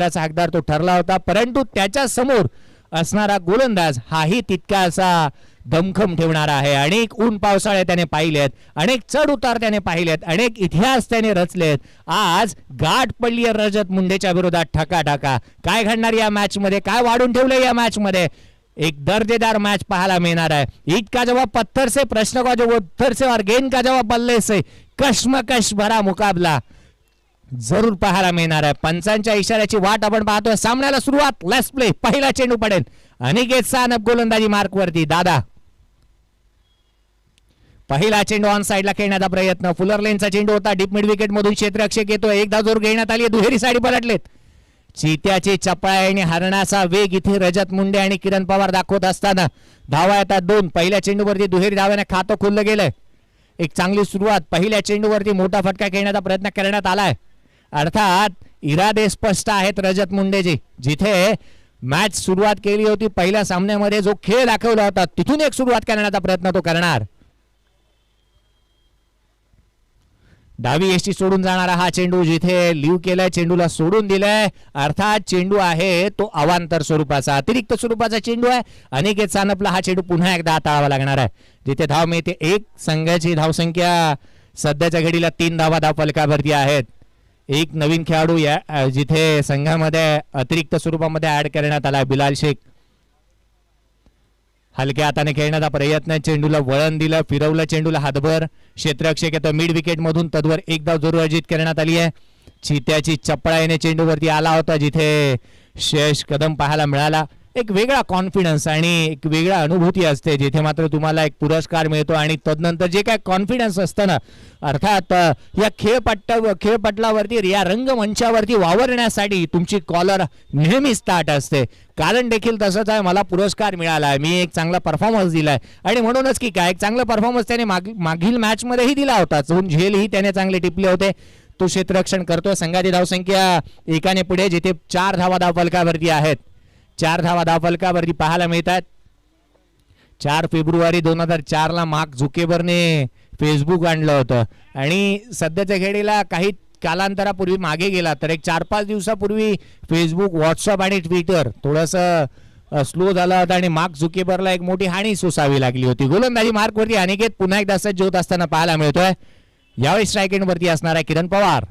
षटकाचा हकदार तो ठरला होता, परंतु त्याच्या समोर असणारा गोलंदाज हाही तितका असा दमखम ठेवणारा आहे. अनेक ऊन पावसाळे त्याने पाहिलेत, अनेक चढ उतार त्याने पाहिलेत, अनेक इतिहास त्याने रचलेत. आज गाठ पडली रजत मुंडेच्या विरोधात ठकाठका. काय घडणार या मॅच मध्ये, काय वाढून ठेवलं या मॅच मध्ये, एक दर्जेदार मैच पाहायला मिळणार आहे. ईट का जवाब पत्थर से, प्रश्न का जवाब पत्थर से और गेंद का जवाब बल्ले से, कश्मकश भरा मुकाबला जरूर पाहायला मिळणार आहे. पंचांच्या इशाऱ्याची वाट आपण पाहतोय. सामन्याला सुरुवात, लेट्स प्ले. पहिला चेंडू पडेल, अनिकेत सानप गोलंदाजी मार्क वरती. दादा पहिला चेंडू ऑन साइडला खेळण्याचा प्रयत्न, फुलर लेनचा चेंडू होता, डीप मिड विकेट मधून क्षेत्ररक्षक येतो, एकदा जोर घेण्यात आली, दुहेरी साडी पलटलेत. चित्याची चपळाई आणि हरणाचा वेग इथे रजत मुंडे आणि किरण पवार दाखवत असताना धावा येतात 2. पहिल्या चेंडूवरती दुहेरी धाव्याने खातं खुललं गेलंय. एक चांगली सुरुवात. पहिल्या चेंडूवरती मोठा फटका खेळण्याचा प्रयत्न करण्यात आलाय. अर्थात इरादे स्पष्ट आहेत रजत मुंडेजी. जिथे मॅच सुरुवात केली होती पहिल्या सामन्यामध्ये, जो खेळ दाखवला होता तिथून एक सुरुवात करण्याचा प्रयत्न तो करणार. डावी एसटी सोडून जाणारा हा चेंडू, जिथे लिव्ह केलाय चेंडूला सोडून दिलाय. अर्थात चेंडू आहे तो अवांतर स्वरूपाचा, अतिरिक्त स्वरूपाचा चेंडू आहे. अनिकेत सानपला हा चेंडू पुन्हा एकदा हाताळावा लागणार आहे. जिथे धाव मिळते 1. संघाची धावसंख्या सध्याच्या घडीला 3 धावा धावफलकावरती आहेत. एक नवीन खेळाडू या जिथे संघामध्ये अतिरिक्त स्वरूपामध्ये ऍड करण्यात आला, बिलाल शेख. हलक्या हाताने खेळण्याचा प्रयत्न, चेंडूला वळण दिलं, फिरवलं चेंडूला हातभर, क्षेत्ररक्षक येतो मिड विकेट मधून, तद्वर एक धाव जरूर अर्जित करण्यात आली आहे. चित्याची चपळाईने चेंडूवरती आला होता, जिथे शेष कदम पाहायला मिळाला. एक वेगळा कॉन्फिडन्स आणि एक वेगळा अनुभूती असते, जिथे मात्र तुम्हाला एक पुरस्कार मिळतो आणि तदनंतर जे काय कॉन्फिडन्स असतं ना, अर्थात या खेळपटलावरती, या रंगमंचावरती वावरण्यासाठी तुमची कॉलर नेहमीच ताट असते. कारण देखील तसंच आहे. मला पुरस्कार मिळाला, मी एक चांगला परफॉर्मन्स दिलाय आणि म्हणूनच की काय, एक चांगला परफॉर्मन्स त्याने मागील मॅच मध्येही दिला होता. झेलही त्याने चांगले टिपले होते. तो क्षेत्ररक्षण करतोय. संघाची धावसंख्या एकाने पुढे, जिथे 4 धावा धावफलकावरती आहेत. 4 धावा धावफलकावरती पाहायला मिळतात. 4 फेब्रुवारी 2004 ला मार्क झुकेबरने फेसबुक आणलं होतं आणि सध्याच्या घडीला काही कालांतरापूर्वी मागे गेला तर एक 4-5 दिवसापूर्वी फेसबुक, व्हॉट्सअप आणि ट्विटर थोडंसं स्लो झालं होतं आणि मार्क झुकेबरला एक मोठी हानी सोसावी लागली होती. गोलंदाजी मार्कवरती अनिकेत पुन्हा एकदा सज्ज होत असताना पाहायला मिळतोय. यावेळी स्ट्राईक एंडवरती असणार आहे किरण पवार.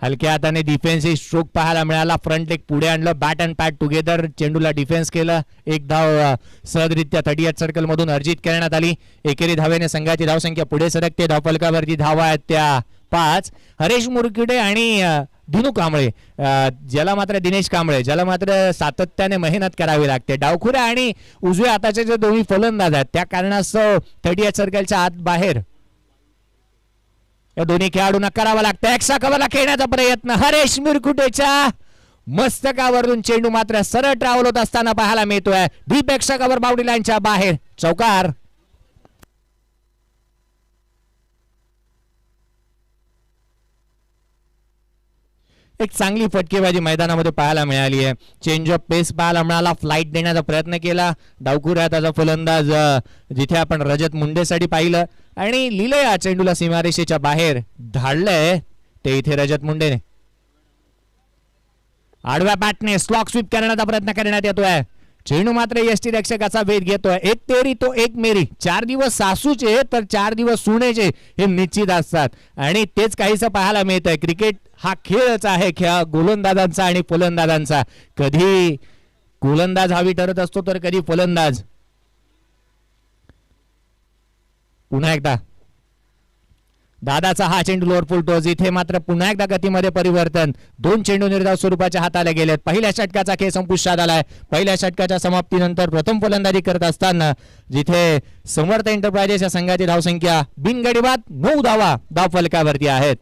हलक्या हाताने डिफेन्सिव्ह स्ट्रोक पाहायला मिळाला. फ्रंट लेग पुढे आणलं, बॅट अँड पॅड टुगेदर, चेंडूला डिफेन्स केलं. एक धाव सहजरित्या 38 सर्कल मधून अर्जित करण्यात आली. एकेरी धावेने संघाची धावसंख्या पुढे सरकते. धावफलकावरती धावा आहेत त्या 5. हरेश मुरकुटे आणि दिनू कांबळे, ज्याला मात्र दिनेश कांबळे, ज्याला मात्र सातत्याने मेहनत करावी लागते. डावखुऱ्या आणि उजव्या हाताचे जे दोन्ही फलंदाज आहेत त्या कारणास्तव 38 सर्कलच्या आत बाहेर या दोन्ही खेळाडूंना करावा लागतं. एक्स्ट्रा कव्हरला खेळण्याचा प्रयत्न, हरेश मुरकुटेच्या मस्तकावरून चेंडू मात्र सरळ ट्रॅव्हल होत असताना पाहायला मिळतोय. डीप एक्स्ट्रा कव्हर बाउंड्री लाईनच्या बाहेर, चौकार. एक चांगली फटकेबाजी मैदानामध्ये पाहायला मिळाली आहे. चेंज ऑफ पेस पाहायला मिळाला, फ्लाइट देण्याचा प्रयत्न केला. डावखुऱ्या त्याचा फलंदाज, जिथे आपण रजत मुंडेसाठी पाहिलं आणि लिहिलंय या चेंडूला सीमारेषेच्या बाहेर, धाडलंय ते इथे रजत मुंडेने. आडव्या बॅटने स्लॉक स्वीप करण्याचा प्रयत्न करण्यात येतोय. चेंडू मात्र यष्टी रक्षकाचा वेध घेतोय. एक तेरी तो एक मेरी. 4 दिवस सासूचे तर 4 दिवस सुनेचे हे निश्चित असतात आणि तेच काहीसं पाहायला मिळतंय. क्रिकेट हा खेळच आहे, खेळ गोलंदाजांचा आणि फलंदाजांचा. कधी गोलंदाज हवी ठरत असतो तर कधी फलंदाज. पुन्हा एकदा दादाचा हा चेंडू लोअर फुल टॉस, इथे मात्र पुन्हा एकदा गतीमध्ये परिवर्तन. 2 चेंडू निर्धाव स्वरूपाच्या हाताला गेलेत. पहिल्या षटकाचा खेळ संपुष्टात आलाय. पहिल्या षटकाच्या समाप्तीनंतर प्रथम फलंदाजी करत असताना जिथे समर्थ एंटरप्राइजेस या संघाची धावसंख्या बिनगडीबाद 9 धावा धावफलकावरती आहेत.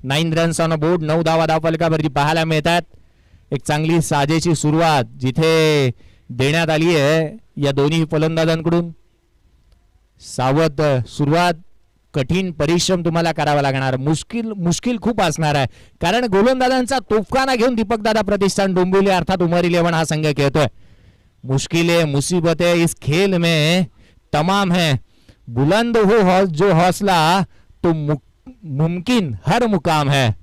9 रन्स ऑन अ बोर्ड, 9 धावा धावफलकावरती पाहायला मिळतात. एक चांगली साजेची सुरुवात जिथे देण्यात आली आहे या दोन्ही फलंदाजांकडून. सावध सुरुवात, कठीण परिश्रम तुम्हाला करावा लागणार. मुश्किल खूप असणार आहे, कारण गोलंदाजांचा तोफखाना घेऊन दीपकदादा प्रतिष्ठान डोंबिवली अर्थात उमर 11 हा संघ खेळतोय. मुश्किलें मुसीबतें इस खेल में तमाम है, बुलंद हो जो हौसला तो मुमकिन हर मुकाम है.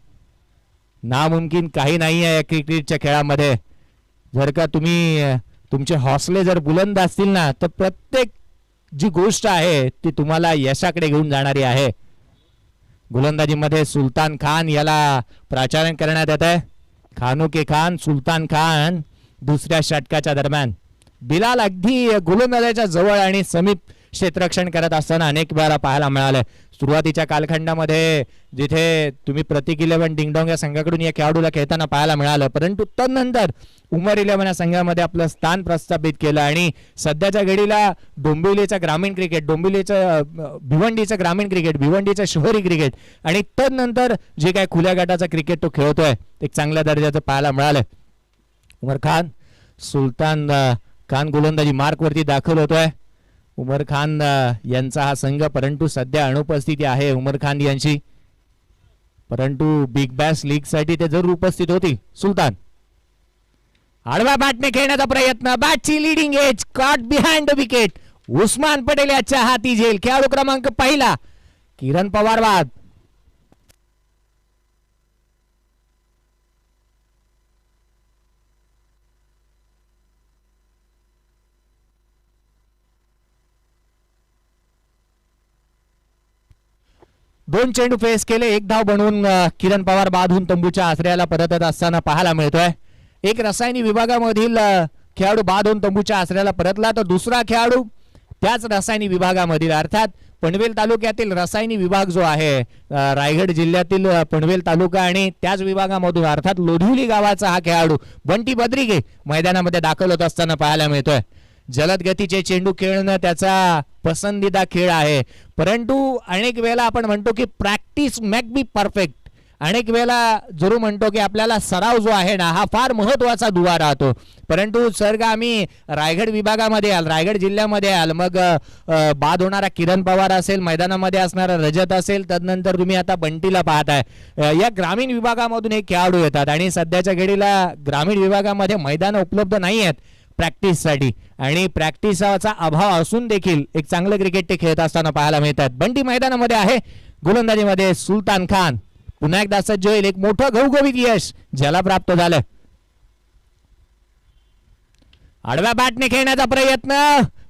नामुमकिन काही नाही आहे या क्रिकेटच्या खेळामध्ये. जर का तुम्ही तुमचे हौसले जर बुलंद असतील ना तर प्रत्येक जी गोष्ट आहे ती तुम्हाला यशाकडे घेऊन जाणारी आहे. गोलंदाजीमध्ये सुलतान खान याला प्राचार्य करण्यात येत आहे. खानो के खान सुलतान खान दुसऱ्या षटकाच्या दरम्यान. बिलाल अगदी गोलंदाजाच्या जवळ आणि समीप क्षेत्ररक्षण करत असताना अनेक वेळा पाहायला मिळालं. सुरुवातीच्या कालखंडामध्ये जिथे तुम्ही प्रतीक 11 डिंगडॉंग या संघाकडून या खेळाडूला खेळताना पाहायला मिळालं, परंतु तदनंतर उमर 11 या संघामध्ये आपलं स्थान प्रस्थापित केलं आणि सध्याच्या घडीला डोंबिवलीचं ग्रामीण क्रिकेट, भिवंडीचं ग्रामीण क्रिकेट, भिवंडीचं शहरी क्रिकेट आणि तदनंतर जे काय खुल्या गटाचा क्रिकेट तो खेळतोय एक चांगल्या दर्जाचं पाहायला मिळालं. उमर खान सुलतान खान गोलंदाजी मार्कवरती दाखल होतोय. उमर खान यांचा हा संघ परंतु सध्या अनुपस्थिती आहे उमर खान यांची, परंतु बिग बॅश लीग साठी ते जरूर उपस्थित होती. सुलतान आडव्या बॅटने खेळण्याचा प्रयत्न, बॅटची leading edge caught behind the wicket. Usman Patel याच्या हाती झेल. खेळाडू क्रमांक पहिला किरण पवार बाद. दोन चेंडू फेस केले, एक धाव बनवून किरण पवार बाद होऊन तंबूच्या आश्रयाला परतत असताना पाहायला मिळतोय. एक रसायनी विभागामधील खेळाडू बाद होऊन तंबूच्या आश्रयाला परतला तर दुसरा खेळाडू त्याच रसायनी विभागामधील अर्थात पनवेल तालुक्यातील रसायनी विभाग जो आहे रायगड जिल्ह्यातील पनवेल तालुका आणि त्याच विभागामधून अर्थात लोधिवली गावाचा हा खेळाडू बंटी बद्रिके मैदानामध्ये दाखल होत असताना पाहायला मिळतोय. जलद गतीचे चेंडू खेळणं त्याचा पसंदीदा खेळ आहे, परंतु अनेक वेळेला आपण म्हणतो की प्रॅक्टिस मेक बी परफेक्ट. अनेक वेळेला जरूर म्हणतो की आपल्याला सराव जो आहे ना हा फार महत्वाचा दुवा राहतो. परंतु सर का आम्ही रायगड विभागामध्ये आल, रायगड जिल्ह्यामध्ये आल, मग बाद होणारा किरण पवार असेल, मैदानामध्ये असणारा रजत असेल, तदनंतर तुम्ही आता बंटीला पाहताय. या ग्रामीण विभागामधून एक खेळाडू येतात आणि सध्याच्या घडीला ग्रामीण विभागामध्ये मैदान उपलब्ध नाही आहेत प्रॅक्टिससाठी आणि प्रॅक्टिसचा अभाव असून देखील एक चांगलं क्रिकेट ते खेळत असताना पाहायला मिळतात. बंटी मैदानामध्ये आहे. गोलंदाजीमध्ये सुलतान खान पुन्हा एकदा सज्ज होईल. एक मोठं घवघवीत यश ज्याला प्राप्त झालं. आडव्या बॅटने खेळण्याचा प्रयत्न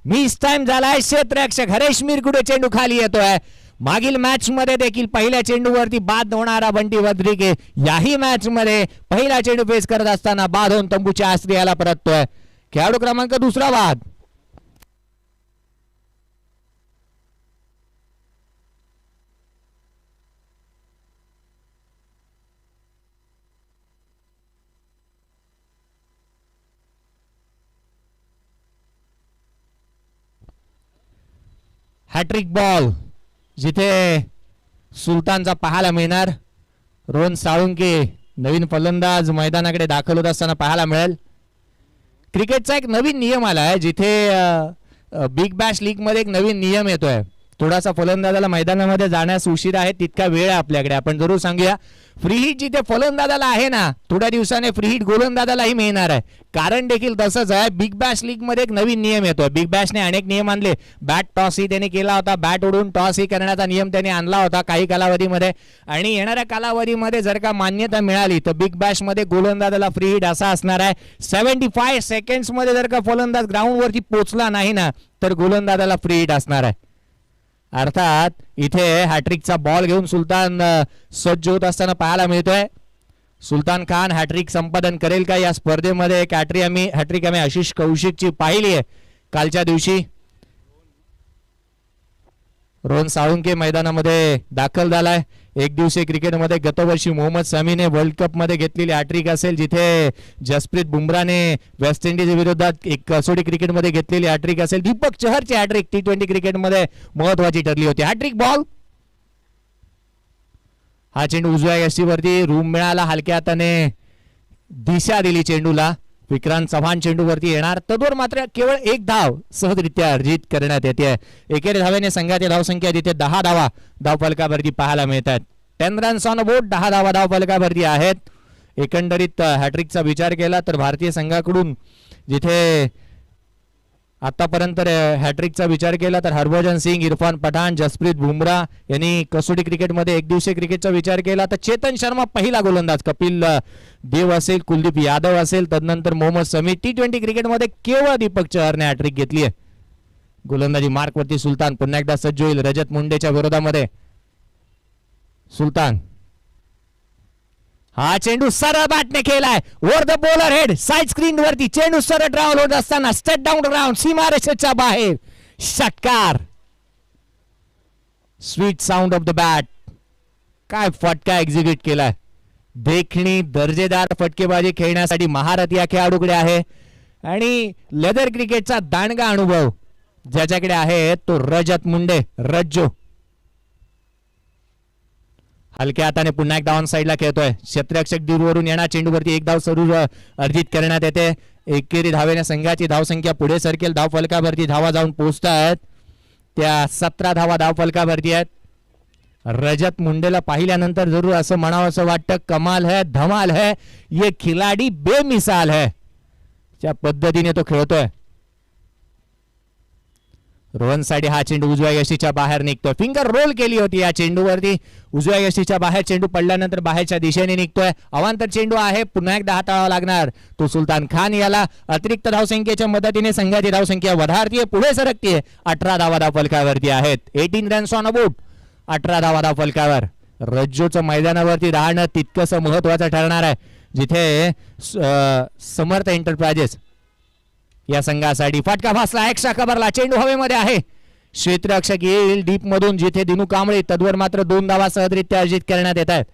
मिस टाइम झालाय. क्षेत्ररक्षक हरेश मिरकुडे चेंडू खाली येतोय. मागील मॅच मध्ये देखील पहिल्या चेंडूवरती बाद होणारा बंटी बद्रिके याही मॅच मध्ये पहिला चेंडू फेस करत असताना बाद होऊन तंबूच्या आश्रयाला परततोय. खेळाडू क्रमांक दुसरा बाद. हॅट्रिक बॉल जिथे सुलतानचा पाहायला मिळणार. रोहन साळुंके नवीन फलंदाज मैदानाकडे दाखल होत असताना पाहायला मिळेल. क्रिकेटचा एक नवीन नियम आला आहे जिथे बिग बॅश लीग मध्ये एक नवीन नियम येतोय. थोडासा फलंदाजाला मैदानामध्ये जाण्यास उशीर आहे तितका वेळ आहे आपल्याकडे. आपण जरूर सांगूया फ्री हिट जिथे फलंदाजाला आहे ना थोड्या दिवसाने फ्री हिट गोलंदाजालाही मिळणार आहे. कारण देखील तसंच आहे. बिग बॅश लीग मध्ये एक नवीन नियम येतोय. बिग बॅशने अनेक नियम आणले. बॅट टॉस ही त्याने केला होता. बॅट उडून टॉस ही करण्याचा नियम त्याने आणला होता काही कालावधीमध्ये आणि येणाऱ्या कालावधीमध्ये जर का मान्यता मिळाली तर बिग बॅश मध्ये गोलंदाजाला फ्री हिट असा असणार आहे 75 सेकंड्स मध्ये जर का फलंदाज ग्राउंड वरती पोहोचला नाही ना तर गोलंदाजाला फ्री हिट असणार आहे. अर्थात इथे हॅट्रिकचा बॉल घेऊन सुलतान सज्ज होत असताना पाहायला मिळतोय. सुलतान खान हॅट्रिक संपादन करेल का या स्पर्धेमध्ये? एक हॅट्रिक आम्ही आशिष कौशिकची पाहिली आहे कालच्या दिवशी. रोहन साळुंके मैदानामध्ये दाखल झालाय. एक दिवसीय क्रिकेटमध्ये गतवर्षी मोहम्मद शमीने वर्ल्ड कप मध्ये घेतलेली हॅट्रिक असेल जिथे जसप्रीत बुमराने वेस्ट इंडिज विरोधात एक कसोटी क्रिकेटमध्ये घेतलेली हॅट्रिक असेल. दीपक चहरची हॅट्रिक T20 क्रिकेटमध्ये महत्वाची ठरली होती. Hat trick ball. हा चेंडू उजव्या यष्टीवरती रूम मिळाला. हलक्या हाताने दिशा दिली चेंडूला. विक्रांत चव्हाण चेंडूवरती येणार. तदवर मात्र केवळ एक धाव सहजरित्या अर्जित करण्यात येते. एकेरी धाव्याने संघाची धावसंख्या तिथे 10 धावा धावफलकावरती पाहायला मिळतात. 10 रन्स ऑन बोर्ड. 10 धावा धावफलकावरती आहेत. एकंदरीत हॅट्रिकचा विचार केला तर भारतीय संघाकडून जिथे आतापर्यंत हॅट्रिकचा विचार केला तर हरभजन सिंग, इरफान पठाण, जसप्रीत बुमराह यांनी कसोटी क्रिकेटमध्ये एक दिवसीय क्रिकेटचा विचार केला तर चेतन शर्मा पहिला गोलंदाज, कपिल देव असेल, कुलदीप यादव असेल, तदनंतर मोहम्मद समी. T20 क्रिकेटमध्ये केवळ दीपक चहरने हॅट्रिक घेतली आहे. गोलंदाजी मार्कवरती सुलतान पुन्हा एकदा सज्ज होईल रजत मुंडेच्या विरोधामध्ये. सुलतान हा चेंडू सरळ बॅटने खेळलाय over the bowler head, side screen वरती चेंडू सरळ ट्रॅव्हल होत असताना स्टेट डाऊन ग्राउंड, सीमारेषेच्या बाहेर, षटकार. Sweet sound of the bat. काय फटका एक्झिक्यूट केलाय. देखणी दर्जेदार फटकेबाजी खेळण्यासाठी महारथ या खेळाडूकडे आहे आणि लेदर क्रिकेटचा दांडगा अनुभव ज्याच्याकडे आहे तो रजत मुंडे, रज्जो. हलक्या हाताने पुन्हा एकदा ऑन साईडला खेळतोय. क्षेत्ररक्षक दूरवरून येणार चेंडूवरती एक धाव सुरू अर्जित करण्यात येते. एकेरी धावेने संघाची धावसंख्या पुढे सरकेल. धाव फलकावरती धावा जाऊन पोहोचतात. त्या 17 धावा धाव फलकावरती आहेत. रजत मुंडेला पाहिल्यानंतर जरूर असं म्हणावं असं वाटतं, कमाल है, धमाल है, ये खिलाडी बेमिसाल है. त्या पद्धतीने तो खेळतोय. रोहन साडी हा चेंडू उजव्या यष्टीच्या बाहेर निघतोय. फिंगर रोल केली होती या चेंडूवरती, उजव्या यष्टीच्या बाहेर चेंडू पडल्यानंतर बाहेरच्या दिशेने निघतोय. अवांतर चेंडू आहे, पुन्हा एकदा हाताळावा लागणार तो सुलतान खान याला. अतिरिक्त धावसंख्येच्या मदतीने संघाची धावसंख्या वधारतीये, पुढे सरकतीये. 18 धावा धाव फलकावरती आहेत. 18 रन्स ऑन अबाउट. 18 धावा धाव फलकावर. रज्जोचं मैदानावरती राहणं तितकंसं महत्वाचं ठरणार आहे, जिथे समर्थ एंटरप्राइजेस या संघासाठी. फटका भासला, एक्स्ट्रा कव्हरला, चेंडू हवेमध्ये आहे. क्षेत्ररक्षक येईल डीप मधून, जिथे दिनू कांबळे, तद्वर मात्र 2 धावा सहजरित्या अर्जित करण्यात येत आहेत.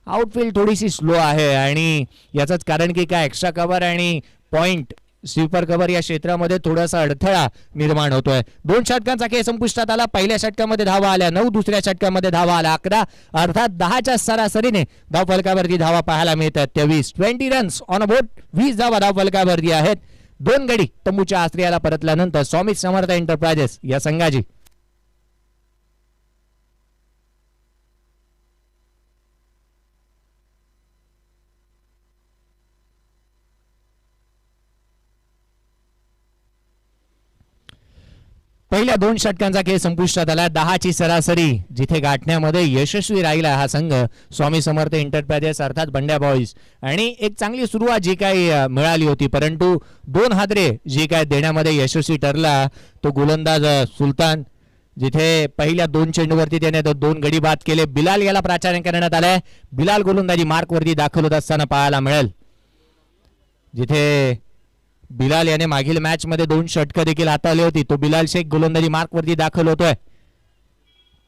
आउटफील्ड थोडीशी स्लो आहे आणि याचंच कारण की काय, एक्स्ट्रा कव्हर आणि पॉइंट स्वीपर कव्हर या क्षेत्रामध्ये थोडासा अडथळा निर्माण होतोय. 2 षटकांचा खेळ संपुष्टात आला. पहिल्या षटकामध्ये धावा आल्या 9, दुसऱ्या षटकामध्ये धावा आल्या 11, अर्थात 10च्या सरासरीने धाव फलकावरती धावा पाहायला मिळतात. 23 20 रन्स ऑन अ बोट. 20 धावा धाव फलकावरती आहेत. 2 गडी तंबूच्या आश्रयाला परतल्यानंतर स्वामी समर्थ एंटरप्राइजेस या संघाची. पहिल्या 2 षटकांचा खेळ संपुष्टात आला. 10ची सरासरी जिथे गाठण्यामध्ये यशस्वी राहिला हा संघ स्वामी समर्थ एंटरप्राइजेस अर्थात बंड्या बॉईज. आणि एक चांगली सुरुवात जी काही मिळाली होती, परंतु 2 हादरे जी काय देण्यामध्ये यशस्वी ठरला तो गोलंदाज सुलतान, जिथे पहिल्या 2 चेंडूवरती त्याने 2 गडी बाद केले. बिलाल याला प्राचार्य करण्यात आलाय. बिलाल गोलंदाजी मार्कवरती दाखल होत असताना पाहायला मिळेल, जिथे बिलाल याने मागील मॅच मध्ये 2 षटकं देखील हाताळली होती. तो बिलाल शेख गोलंदाजी मार्कवरती दाखल होतोय.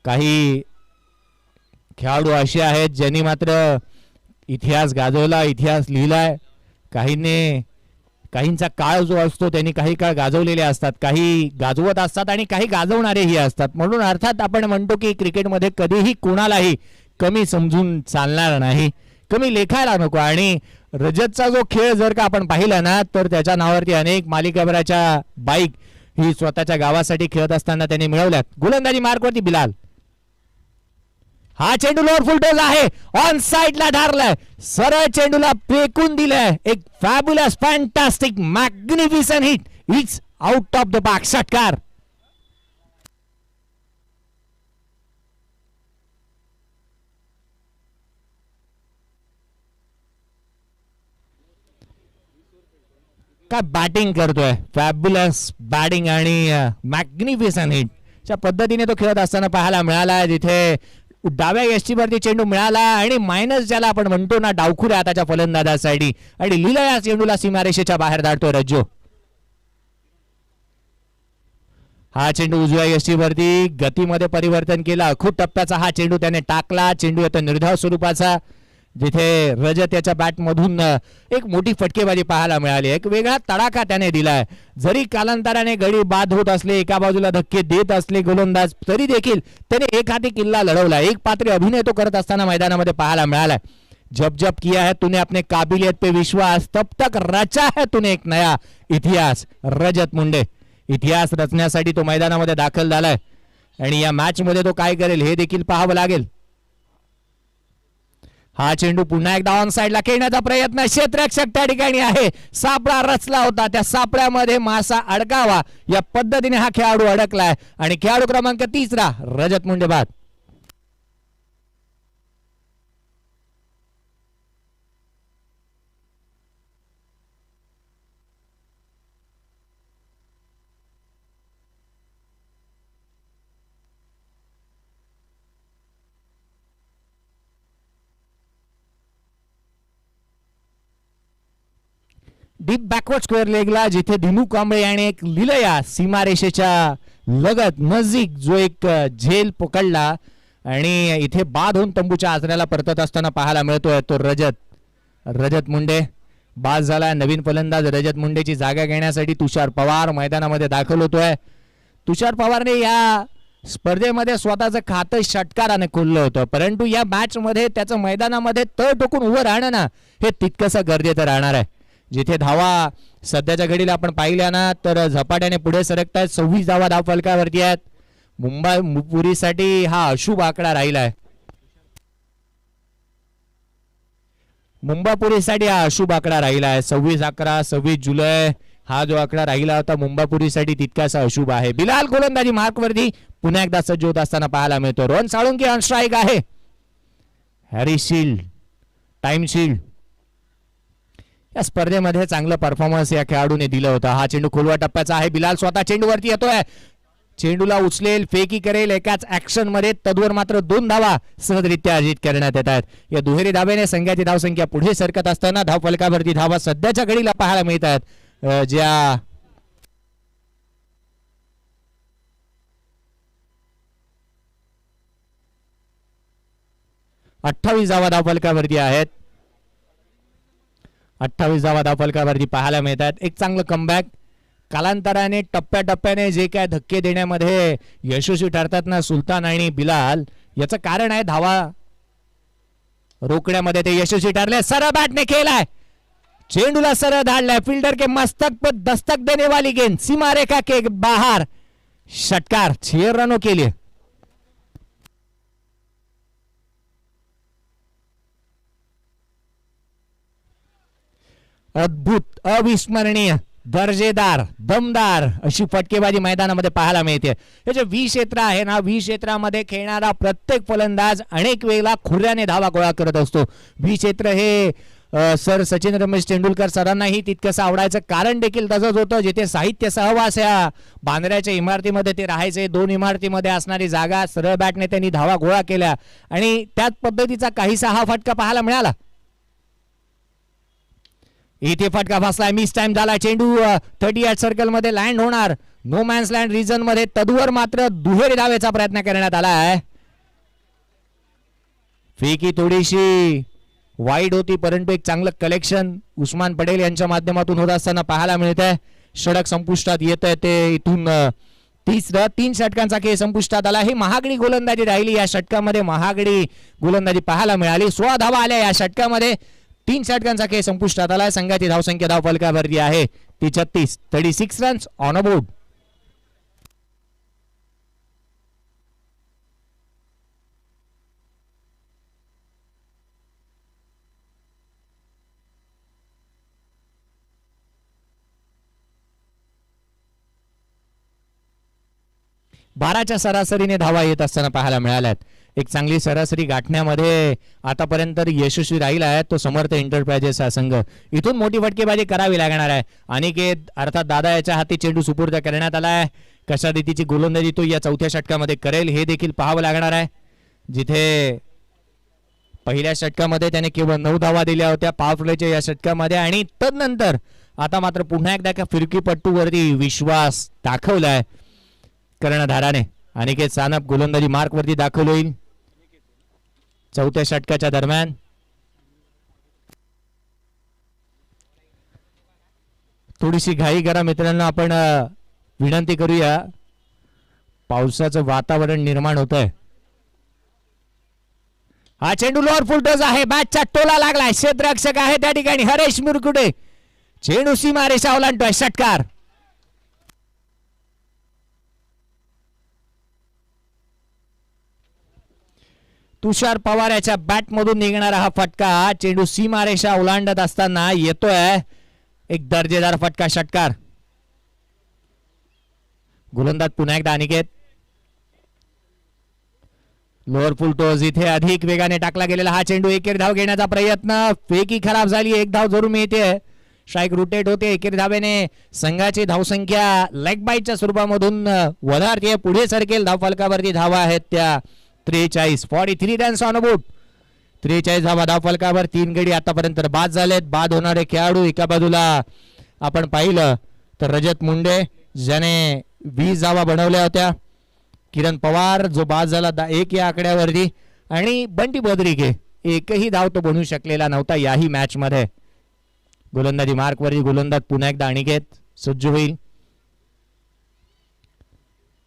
काही खेळाडू असे आहेत ज्यांनी मात्र इतिहास गाजवला, इतिहास लिहिलाय. काहींचा काळ जो असतो त्यांनी काही काळ गाजवलेले असतात, काही गाजवत असतात आणि काही गाजवणारेही असतात. म्हणून अर्थात आपण म्हणतो की क्रिकेटमध्ये कधीही कोणालाही कमी समजून चालणार नाही, कमी लेखायला नको. आणि रजतचा जो खेळ जर का आपण पाहिला ना, तर त्याच्या नावावरती अनेक मालिकाभराच्या बाईक ही स्वतःच्या गावासाठी खेळत असताना त्यांनी मिळवल्यात. गोलंदाजी मार्कवरती बिलाल. हा चेंडू लोअर फुल टोज आहे, ऑन साइडला धारलाय, सरळ चेंडूला फेकून दिलंय. एक fabulous, fantastic, magnificent hit. It's out of the box. षटकार. काय बॅटिंग करतोय, फॅब्युलस बॅटिंग आणि मॅग्निफिसंट हिट च्या पद्धतीने तो खेळत असताना पाहायला मिळाला, जिथे डाव्या यष्टीवरती चेंडू मिळाला आणि मायनस ज्याला आपण म्हणतो ना डावखुऱ्या हाताच्या फलंदाजासाठी, आणि लिला या चेंडूला सीमारेषेच्या बाहेर धाडतोय रज्जो. हा चेंडू उजव्या यष्टीवरती गतीमध्ये परिवर्तन केला. खूप टप्प्याचा हा चेंडू त्याने टाकला. चेंडू येतो निर्धाव स्वरूपाचा, जिथे रजत याच्या बॅट मधून एक मोठी फटकेबाजी पाहायला मिळाली. एक वेगळा तडाखा त्याने दिलाय. जरी कालांतराने गडी बाद होत असले, एका बाजूला धक्के देत असले गोलंदाज, तरी देखील त्याने एक हाती किल्ला लढवला. एक पात्री अभिनय तो करत असताना मैदानामध्ये पाहायला मिळाला. जब जब किया है तूने अपने काबिलियत पे विश्वास, तब तक रचा है तूने एक नया इतिहास. रजत मुंडे इतिहास रचण्यासाठी तो मैदानामध्ये दाखल झालाय आणि या मॅच मध्ये तो काय करेल हे देखील पाहावं लागेल. हा चेंडू पुन्हा एकदा ऑन साइडला खेळण्याचा प्रयत्न, क्षेत्ररक्षक त्या ठिकाणी आहे, सापळा रचला होता, त्या सापळ्यामध्ये मासा अडकावा या पद्धतीने हा खेळाडू अडकलाय आणि खेळाडू क्रमांक 3 रजत मुंडे बाद. डीप बॅकवर्ड स्क्वेअर लेगला जिथे दिनू कांबळे याने एक लिलया सीमारेषेच्या लगत नजीक जो एक झेल पकडला आणि इथे बाद होऊन तंबूच्या आचऱ्याला परतत असताना पाहायला मिळतोय तो रजत मुंडे बाद झाला. नवीन फलंदाज रजत मुंडेची जागा घेण्यासाठी तुषार पवार मैदानामध्ये दाखल होतोय. तुषार पवारने या स्पर्धेमध्ये स्वतःचं खातं षटकाराने खोललं होतं, परंतु या मॅच मध्ये त्याचं मैदानामध्ये तळ टोकून उभं राहणं ना हे तितकंसं गरजेचं राहणार आहे. जिथे धावा सध्याच्या घडीला आपण पाहिल्या ना तर झपाट्याने पुढे सरकत आहेत. 26 धावा धाव फलकावरती आहेत. मुंबई पुरीसाठी हा अशुभ आकडा राहिलाय. मुंबापुरीसाठी हा अशुभ आकडा राहिला आहे. 26/11 26 जुलै हा जो आकडा राहिला होता मुंबापुरीसाठी तितकासा अशुभ आहे. बिलाल गोलंदाजी मार्कवरती पुन्हा एकदा सज्ज होत असताना पाहायला मिळतो. रोहन साळुंके ऑन स्ट्राईक आहे. हॅरी शील्ड टाइम शील्ड या स्पर्धेमध्ये चांगलं परफॉर्मन्स या खेळाडूने दिलं होतं. हा चेंडू खोलवा टप्प्याचा आहे. बिलाल स्वतः चेंडूवरती येतोय, चेंडूला उचलेल, फेकी करेल एकाच ऍक्शन मध्ये. तद्वर मात्र 2 धावा सहजरित्या अर्जित करण्यात येतात. या दुहेरी धाब्याने संघाची धावसंख्या पुढे सरकत असताना धाव फलकावरती धावा सध्याच्या घडीला पाहायला मिळतात ज्या 28 धावा धाव फलकावरती आहेत. 28 धावा धाव फलकावरती पाहायला मिळतात. एक चांगलं कमबॅक. कालांतराने टप्प्याटप्प्याने जे काय धक्के देण्यामध्ये यशस्वी ठरतात ना सुलतान आणि बिलाल, याचं कारण आहे धावा रोखण्यामध्ये ते यशस्वी ठरले. सरळ बॅटने खेळलाय, चेंडूला सरळ धाडलाय, फिल्डर के मस्तक पर दस्तक देने वाली गेंद सीमा रेखा के बाहर, षटकार 6 रनों के लिए. अद्भुत, अविस्मरणीय, दर्जेदार, दमदार अशी फटकेबाजी मैदानामध्ये पाहायला मिळते. हे जे 20 क्षेत्र आहे ना, 20 क्षेत्रामध्ये खेळणारा प्रत्येक फलंदाज अनेक वेळेला खुर्ऱ्याने धावा गोळा करत असतो. 20 क्षेत्र हे सर सचिन रमेश तेंडुलकर सरांनाही तितकंसं आवडायचं कारण देखील तसंच होतं. जिथे साहित्य सहवास या बांद्र्याच्या इमारतीमध्ये ते राहायचे, 2 इमारतीमध्ये असणारी जागा सरळ बॅटने त्यांनी धावा गोळा केल्या आणि त्याच पद्धतीचा काहीसा हा फटका पाहायला मिळाला. इथे फटका फसलाय, मिस टाइम झाला. चेंडू 38 सर्कल मध्ये लँड होणार, नो मॅन्स लँड रिजन मध्ये. तदवर मात्र दुहेरी धावेचा प्रयत्न करण्यात आला आहे. फेकी थोडीशी वाईड होती, परंतु एक चांगलं कलेक्शन उस्मान पटेल यांच्या माध्यमातून होत असताना पाहायला मिळत आहे. षटक संपुष्टात येत आहे ते इथून 3 षटकांचा खेळ संपुष्टात आला. ही महागडी गोलंदाजी राहिली. या षटकामध्ये महागडी गोलंदाजी पाहायला मिळाली. 16 धावा आल्या या षटकामध्ये. 3 षटकांचा खेळ संपुष्टात आला. संघाची धावसंख्या धाव फलकावरती आहे ती 36 रन्स ऑन अ बोर्ड. बाराच्या सरासरीने धावा येत असताना पाहायला मिळाल्यात. एक चांगली सरासरी गाठण्यामध्ये आतापर्यंत यशस्वी राहिला आहे तो समर्थ एंटरप्राइजेस हा संघ. इथून मोठी फटकेबाजी करावी लागणार आहे. अनिकेत अर्थात दादा याच्या हाती चेंडू सुपूर्द करण्यात आला आहे. कशा रीतीची गोलंदाजी तो या 4थ्या षटकामध्ये करेल हे देखील पाहावं लागणार आहे. जिथे पहिल्या षटकामध्ये त्याने केवळ 9 धावा दिल्या होत्या पॉवर प्लेच्या या षटकामध्ये आणि तदनंतर आता मात्र पुन्हा एकदा एका फिरकीपट्टूवरती विश्वास दाखवलाय कर्णधाराने. अनिकेत सानप गोलंदाजी मार्क वरती दाखल होईल 4थ्या षटकाच्या दरम्यान. थोडीशी घाई करा मित्रांनो, आपण विनंती करूया, पावसाचं वातावरण निर्माण होत आहे. हा चेंडू लोअर फुलटोस आहे, बॅटचा टोला लागलाय, क्षेत्ररक्षक आहे त्या ठिकाणी हरेश मुरकुटे. चेंडू सीमारेषा ओलांडतोय, षटकार. तुषार पवार याच्या बॅट मधून निघणारा हा फटका चेंडू सीमारेषा ओलांडत असताना येतोय. एक दर्जेदार फटका, षटकार. गोलंदाज पुन्हा एकदा अनिकेत. लोअर फुल टोज इथे अधिक वेगाने टाकला गेलेला हा चेंडू. एकेरी धाव घेण्याचा प्रयत्न, फेकी खराब झाली. एक धाव जरूर मिळते. स्ट्राईक रोटेट होते. एकेरी धावेने संघाची धावसंख्या लेग बाईटच्या स्वरूपामधून वधारते, पुढे सरकेल. धाव फलकावरती धावा आहेत त्या 43. 43 रन्स ऑन बोर्ड. 43 धावा धाव फलकावर. 3 गडी आतापर्यंत बाद झालेत. बाद होणारे खेळाडू एका बाजूला आपण पाहिलं तर रजत मुंडे ज्याने 20 धावा बनवल्या होत्या. किरण पवार जो बाद झाला 1 या आकड्यावरती. आणि बंटी बद्रिके एकही धाव तो बनवू शकलेला नव्हता याही मॅच मध्ये. गोलंदाजी मार्कवरती गोलंदाज पुन्हा एकदा अनिकेत सज्ज होईल.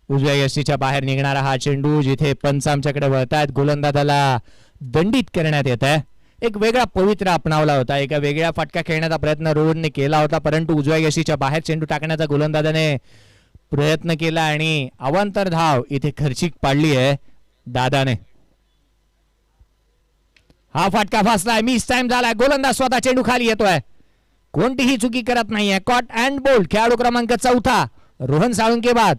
उजव्या यष्टीच्या बाहेर निघणारा हा चेंडू जिथे पंच आमच्याकडे वळतायत. गोलंदाजाला दंडित करण्यात येत आहे. एक वेगळा पवित्र अपनावला होता. एका वेगळ्या फटका खेळण्याचा प्रयत्न रोहनने केला होता, परंतु उजव्या यष्टीच्या बाहेर चेंडू टाकण्याचा गोलंदाजाने प्रयत्न केला आणि अवांतर धाव इथे खर्चिक पाडली आहे दादाने. हा फटका फसलाय, मिस टाइम झालाय. गोलंदाज स्वतः चेंडू खाली येतोय, कोणतीही चुकी करत नाहीये. Caught and bowled. खेळाडू क्रमांक 4 रोहन साळुंके बाद.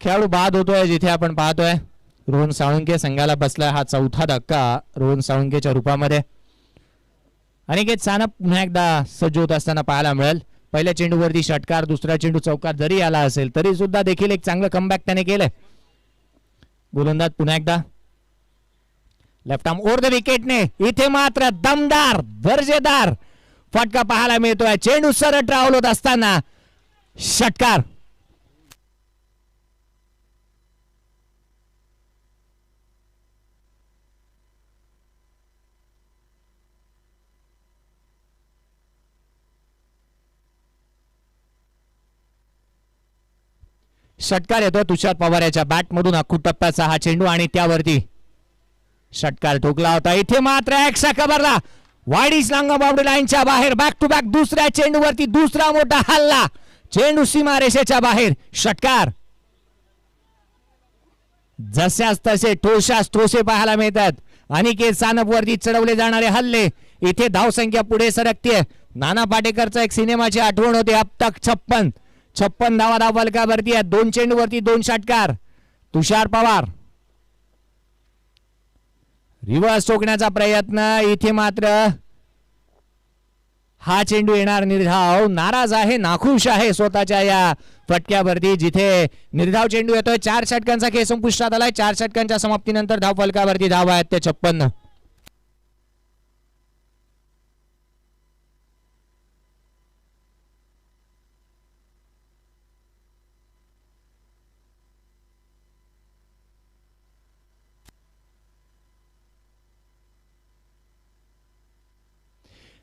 खेळाडू बाद होतोय जिथे आपण पाहतोय. रोहन साळुंके संघाला बसलाय हा 4था धक्का रोहन साळुंकेच्या रूपामध्ये. अनिकेत सानप पुन्हा एकदा सज्ज होत असताना पाहायला मिळेल. पहिल्या चेंडूवरती षटकार, दुसरा चेंडू चौकार जरी आला असेल तरी सुद्धा देखील एक चांगलं कमबॅक त्याने केलंय. गोलंदाज पुन्हा एकदा लेफ्ट आर्म ओव्हर द विकेटने. इथे मात्र दमदार दर्जेदार फटका पाहायला मिळतोय. चेंडू सरळ ट्रॅव्हल होत असताना षटकार. षटकार येतो तुषार पवार याच्या बॅट मधून. अख्खू टप्प्याचा हा चेंडू आणि त्यावरती षटकार ठोकला होता. इथे मात्र एक्सा कबरला वाडीस लांगा बाउंड्री लाईनच्या बाहेर. बॅक टू बॅक दुसऱ्या चेंडूवरती दुसरा मोठा हल्ला. चेंडू सीमारेषेच्या बाहेर. षटकार. जशास तसे ठोशास ठोसे पाहायला मिळतात. अनिकेत सानप वरती चढवले जाणारे हल्ले. इथे धावसंख्या पुढे सरकते. नाना पाटेकरचा एक सिनेमाची आठवण होते. अब तक 56 धावा धाव फलकावरती आहे. 2 चेंडूवरती 2 षटकार. तुषार पवार रिव्हर्स ठोकण्याचा प्रयत्न. इथे मात्र हा चेंडू येणार निर्धाव. नाराज आहे, नाखुश आहे स्वतःच्या या फटक्यावरती जिथे निर्धाव चेंडू येतोय. 4 षटकांचा खेळ संपुष्टात आलाय. 4 षटकांच्या समाप्तीनंतर धाव फलकावरती धावा आहेत ते 56.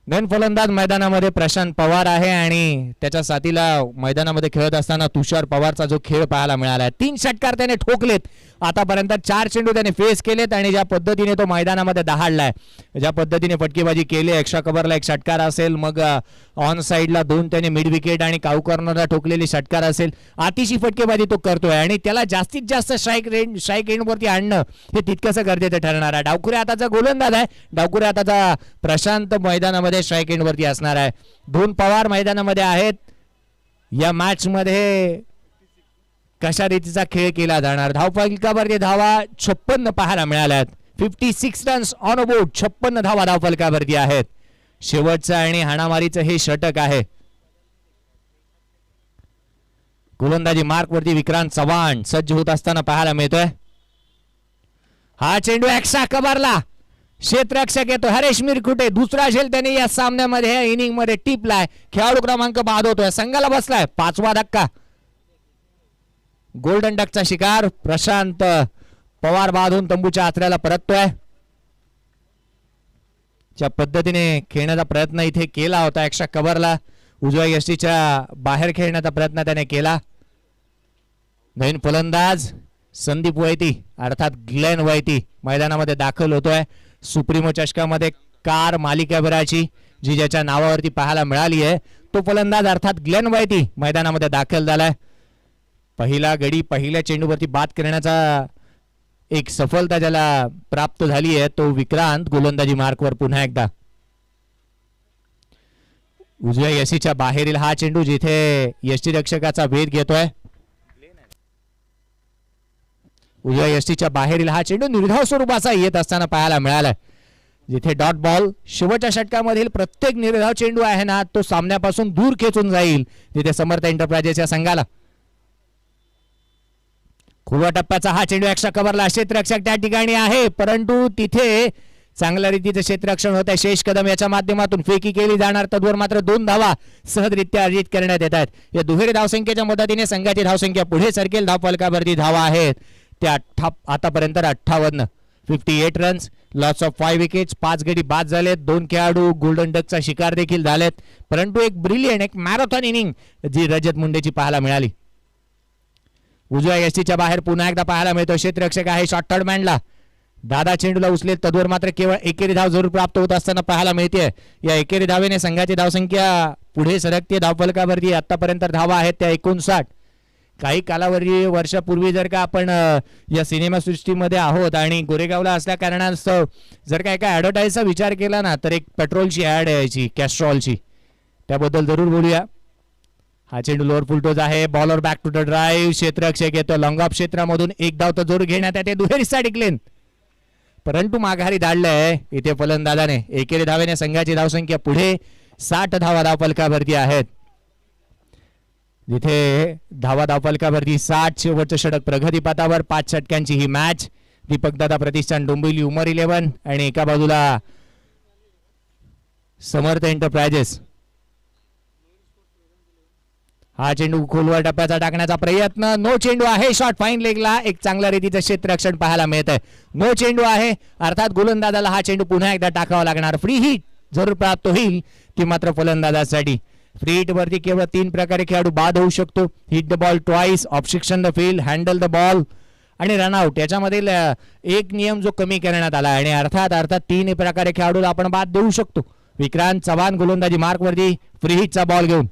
नन फलंदाज मैदानामध्ये प्रशांत पवार आहे आणि त्याच्या साथीला मैदानामध्ये खेळत असताना तुषार पवारचा जो खेळ पाहायला मिळाला. 3 षटकार त्याने ठोकलेत आतापर्यंत. 4 चेंडू त्याने फेस केलेत आणि ज्या पद्धतीने तो मैदानामध्ये दहाडलाय, ज्या पद्धतीने फटकेबाजी केली. एक्स्ट्रा कव्हरला 1 षटकार असेल, मग ऑन साइडला 2 त्याने मिड विकेट आणि काऊ कॉर्नरला ठोकलेली षटकार असेल. अतिशय फटकेबाजी तो करतोय आणि त्याला जास्तीत जास्त स्ट्राईक रेंजवरती आणणं हे तितकंसं गरजेचं ठरणार आहे. डावखुरे आताचा गोलंदाज आहे. डावखुरे आताचा प्रशांत मैदानामध्ये स्ट्राईक एंड वरती असणार आहे. 2 पवार मैदानामध्ये आहेत. या मॅच मध्ये कशा रीतीचा खेळ केला जाणार. धावफलकावरती धावा 56 पाहायला मिळाल्यात. 56 रन्स ऑन बोर्ड. 56 धावा धावफलकावरती आहेत. शेवटचं आणि हाणामारीचं हे षटक आहे. गोलंदाजी मार्क वरती विक्रांत चव्हाण सज्ज होत असताना पाहायला मिळतोय. हा चेंडू एक्स्ट्रा कव्हरला क्षेत्ररक्षक येतो हरेश मिरकुटे. दुसरा झेल त्याने या सामन्यामध्ये इनिंग मध्ये टिपलाय. खेळाडू क्रमांक बाद होतोय. संघाला बसलाय 5वा धक्का. गोल्डन डकचा शिकार प्रशांत पवार बांधून तंबूच्या आचऱ्याला परततोय. ज्या पद्धतीने खेळण्याचा प्रयत्न इथे केला होता एक्स्ट्रा कव्हरला उजव्या यष्टीच्या बाहेर खेळण्याचा प्रयत्न त्याने केला. नवीन फलंदाज संदीप वैती अर्थात ग्लेन वैती मैदानामध्ये दाखल होतोय. सुप्रीमो चषकामध्ये कार मालिकाभराची जी ज्याच्या नावावरती पाहायला मिळाली आहे तो फलंदाज अर्थात ग्लेन वैती मैदानामध्ये दाखल झालाय. पहिला गडी पहिल्या चेंडूवरती बाद करण्याचा एक सफलता ज्याला प्राप्त झाली आहे तो विक्रांत गोलंदाजी मार्कवर पुन्हा एकदा. उजव्या यशीच्या बाहेरील हा चेंडू जिथे यष्टीरक्षकाचा वेध घेतोय. उजव्या यष्टीच्या बाहेरील हा चेंडू निर्धाव स्वरूपाचा येत असताना पाहायला मिळालाय. जिथे डॉट बॉल शेवटच्या षटकामधील प्रत्येक निर्धाव चेंडू आहे ना तो सामन्यापासून दूर खेचून जाईल तिथे समर्थ एंटरप्राइजेसच्या संघाला. खुल्या टप्प्याचा हा चेंडू एक्स्ट्रा कव्हरला क्षेत्ररक्षक त्या ठिकाणी आहे परंतु तिथे चांगल्या रीतीचे क्षेत्ररक्षण होत आहे. शेष कदम याच्या माध्यमातून फेकी केली जाणार तद्वर मात्र 2 धावा सहजरित्या अर्जित करण्यात येतात. या दुहेरी धावसंख्येच्या मदतीने संघाची धावसंख्या पुढे सरकेल. धावफलकावरती धावा आहेत त्या आतापर्यंत 58 रन्स लॉस ऑफ 5 विकेट्स 5 गडी बाद झालेत. 2 खेळाडू गोल्डन डकचा शिकार देखील झालेत परंतु एक ब्रिलियंट एक मॅरेथॉन इनिंग जी रजत मुंडेची पाहायला मिळाली. उजव्या यष्टीच्या बाहेर पुन्हा एकदा पाहायला मिळतो क्षेत्ररक्षक आहे शॉर्ट थर्ड मॅनला. दादा चेंडूला उचलेत तद्वर मात्र केवळ एकेरी धाव जरूर प्राप्त होत असताना पाहायला मिळते. या एकेरी धावेने संघाची धावसंख्या पुढे सरकते. धावफलकावरती आतापर्यंत धावा आहेत त्या 59. काही कालावधी वर्षापूर्वी जर का आपण या सिनेमा सृष्टीमध्ये आहोत आणि गोरेगावला असल्या कारणास्तव जर का एका ॲडव्हर्टाईजचा विचार केला ना तर एक पेट्रोलची ॲड यायची कॅस्ट्रॉलची त्याबद्दल जरूर बोलूया. हा चेंडू लोअर फुलटोज आहे. Bowler back to the drive क्षेत्ररक्षक येतो लॉंग ऑफ क्षेत्रामधून एक धाव तर जोर घेण्यात येते दुहेरीसाठी क्लीन परंतु माघारी धाडलंय इथे फलंदाजाने. एकेरी धावेने संघाची धावसंख्या पुढे 60 धावा धावफलकावरती आहेत. जिथे धावा धावफलकावरती 60 शेवटचं षटक प्रगतीपथावर 5 षटकांची ही मॅच. दीपकदादा प्रतिष्ठान डोंबिवली उमर 11 आणि एका बाजूला समर्थ एंटरप्राइजेस. हा चेंडू खोलवर टप्प्याचा टाकण्याचा प्रयत्न नो चेंडू आहे. शॉट फाईन लेगला एक चांगल्या रीतीचं क्षेत्ररक्षण पाहायला मिळत आहे. नो चेंडू आहे अर्थात गोलंदाजाला हा चेंडू पुन्हा एकदा टाकावा लागणार. फ्री हिट जरूर प्राप्त होईल ती मात्र फलंदाजासाठी. फ्री हिट वरती केवळ 3 प्रकारे खेळाडू बाद होऊ शकतो. Hit the ball twice obstruction the field handle the ball आणि रनआउट याच्यामधील एक नियम जो कमी करण्यात आला आणि अर्थात 3 प्रकारे खेळाडूला आपण बाद देऊ शकतो. विक्रांत चव्हाण गोलंदाजी मार्क वरती फ्री हिटचा बॉल घेऊन.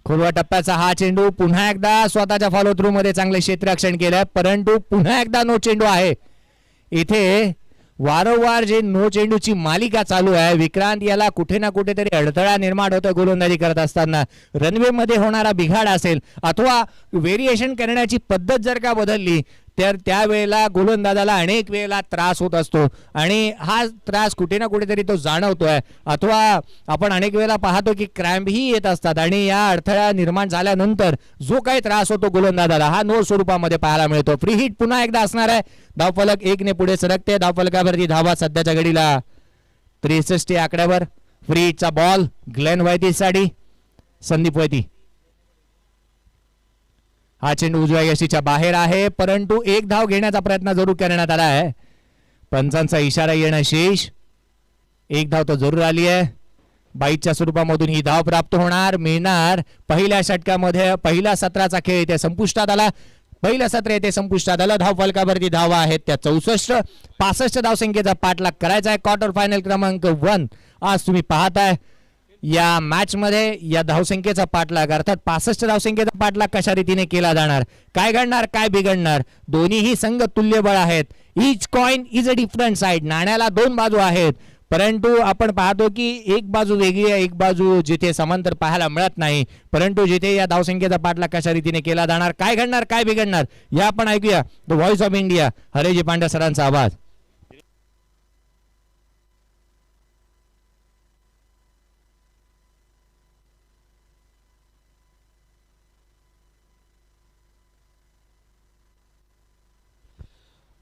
खोलवा टप्प्याचा हा चेंडू पुन्हा एकदा स्वतःच्या फॉलो थ्रू मध्ये चांगले क्षेत्ररक्षण केलं परंतु पुन्हा एकदा नो चेंडू आहे. इथे वारंवार जे नो चेंडूची मालिका चालू आहे विक्रांत याला कुठे ना कुठेतरी अडथळा निर्माण होतो गोलंदाजी करत असताना. रनवे मध्ये होणारा बिघाड असेल अथवा व्हेरिएशन करण्याची पद्धत जर का बदलली तर त्यावेळेला गोलंदाजाला अनेक वेळेला त्रास होत असतो आणि हा त्रास कुठे ना कुठेतरी तो जाणवतोय अथवा आपण अनेक वेळेला पाहतो की क्रॅम्पही येत असतात आणि या अडथळा निर्माण झाल्यानंतर जो काही त्रास होतो गोलंदाजाला हा नो स्वरूपामध्ये पाहायला मिळतो. फ्री हिट पुन्हा एकदा असणार आहे. धावफलक 1 ने पुढे सरकते. धावफलकावरती धावा सध्याच्या घडीला 63 आकड्यावर. फ्री हिटचा बॉल ग्लेन वैतीसाठी संदीप वैती. हा चेंडू उजव्या यष्टीच्या बाहेर आहे परंतु एक धाव घेण्याचा प्रयत्न जरूर करण्यात आला आहे. पंचांचा इशारा येणं शेष. एक धाव तर जरूर आली आहे. 22च्या स्वरूपामधून ही धाव प्राप्त होणार मिळणार. पहिल्या षटकामध्ये पहिल्या सत्राचा खेळ इथे संपुष्टात आला. पहिलं सत्र येथे संपुष्टात आलं. धाव फलकावरती धावा आहेत त्या 64. 65 धावसंख्येचा पाठलाग करायचा आहे. क्वार्टर फायनल क्रमांक 1 आज तुम्ही पाहताय या मॅच मध्ये या धावसंख्येचा पाठलाग अर्थात 65 धावसंख्येचा पाठलाग कशा रीतीने केला जाणार काय घडणार काय बिघडणार. दोन्हीही संघ तुल्यबळ आहेत. Each coin is a different side. नाण्याला 2 बाजू आहेत परंतु आपण पाहतो की एक बाजू वेगळी आहे एक बाजू जिथे समांतर पाहायला मिळत नाही. परंतु जिथे या धावसंख्येचा पाठलाग कशा रीतीने केला जाणार काय घडणार काय बिघडणार या आपण ऐकूया. The voice of India Hareji Pandya सरांचा आवाज.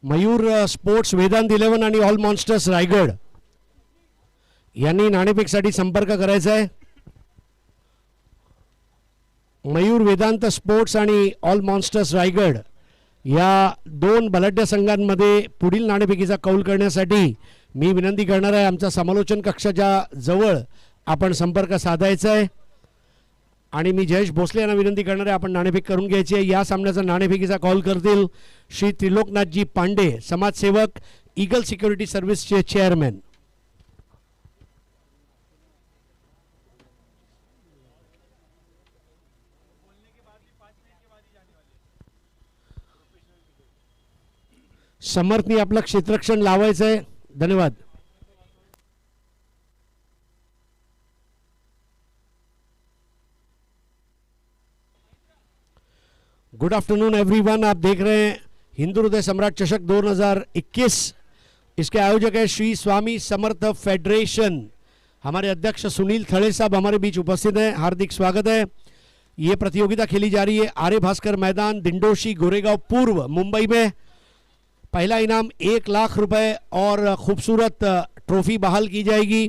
मयूर स्पोर्ट्स वेदांत 11 आणि ऑल मॉन्स्टर्स रायगड यांनी नाणेफेकसाठी संपर्क करायचा आहे. मयूर वेदांत स्पोर्ट्स आणि ऑल मॉन्स्टर्स रायगड या दोन बलाढ्य संघांमध्ये पुढील नाणेफेकीचा कौल करण्यासाठी मी विनंती करणार आहे, आमच्या समालोचन कक्षाच्या जवळ आपण संपर्क साधायचा आहे आणि मी जयेश भोसले यांना विनंती करणार आहे आपण नाणेफेक करून घ्यायची आहे. या सामन्याचा नाणेफेकीचा कॉल करतील श्री त्रिलोकनाथजी पांडे, समाजसेवक, ईगल सिक्युरिटी सर्व्हिसचे चेअरमॅन. समर्थनी आपलं क्षेत्ररक्षण लावायचं आहे. धन्यवाद. Good afternoon everyone. आप देख रहे हैं हिंदू हृदय सम्राट चषक 2021. इसके आयोजक है श्री स्वामी समर्थ फेडरेशन. हमारे अध्यक्ष सुनील थड़े साहब हमारे बीच उपस्थित हैं, हार्दिक स्वागत है. ये प्रतियोगिता खेली जा रही है आर्य भास्कर मैदान, दिंडोशी, गोरेगांव पूर्व, मुंबई में. पहला इनाम 1 लाख रुपए और खूबसूरत ट्रॉफी बहाल की जाएगी.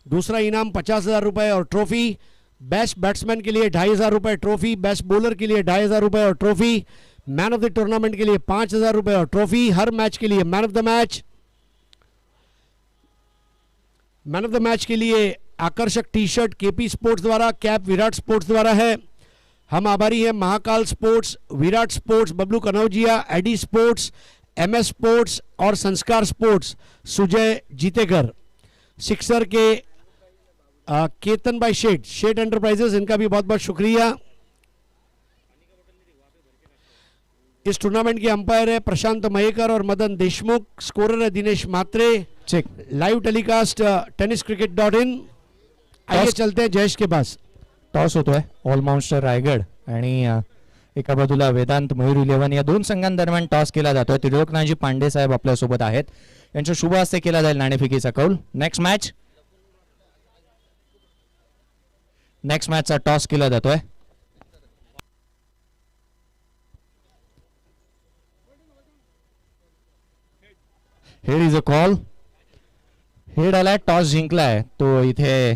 दूसरा इनाम 50,000 रुपए और ट्रॉफी. बेस्ट बैट्समैन के लिए 2,500 रुपए ट्रॉफी. बेस्ट बॉलर के लिए 2,500 रुपए और trophy. Man of the tournament के लिए 5,000 रुपए और ट्रॉफी. हर मैच के लिए man of the match. Man of the match के लिए आकर्षक टी शर्ट केपी स्पोर्ट्स द्वारा, कैप विराट स्पोर्ट्स द्वारा है. हम आभारी हैं Mahakal sports, Virat sports, Bablu Kanaujia, AD sports, MS sports और संस्कार स्पोर्ट्स, सुजय जीतेकर. सिक्सर के केतन भाई शेठ एंटरप्राइजेस, इनका भी बहुत बहुत शुक्रिया. इस टूर्नामेंट के अंपायर है प्रशांत मयेकर और मदन देशमुख. स्कोरर है दिनेश मात्रे. चेक. Live telecast tenniscricket.in. आइए चलते हैं जयेश के पास. टॉस होतोय ऑल मॉन्स्टर रायगड आणि एका बाजूला वेदांत मयूर 11 या दोन संघांदरम्यान टॉस केला जातोय. त्रिलोकनाथजी पांडे साहेब आपल्यासोबत आहेत, यांच्या शुभ हस्ते केला जाईल नाणेफेकीचा कौल. नेक्स्ट मॅचचा टॉस केला जातोय. Head is a call. Head आलाय, टॉस जिंकलाय तो. इथे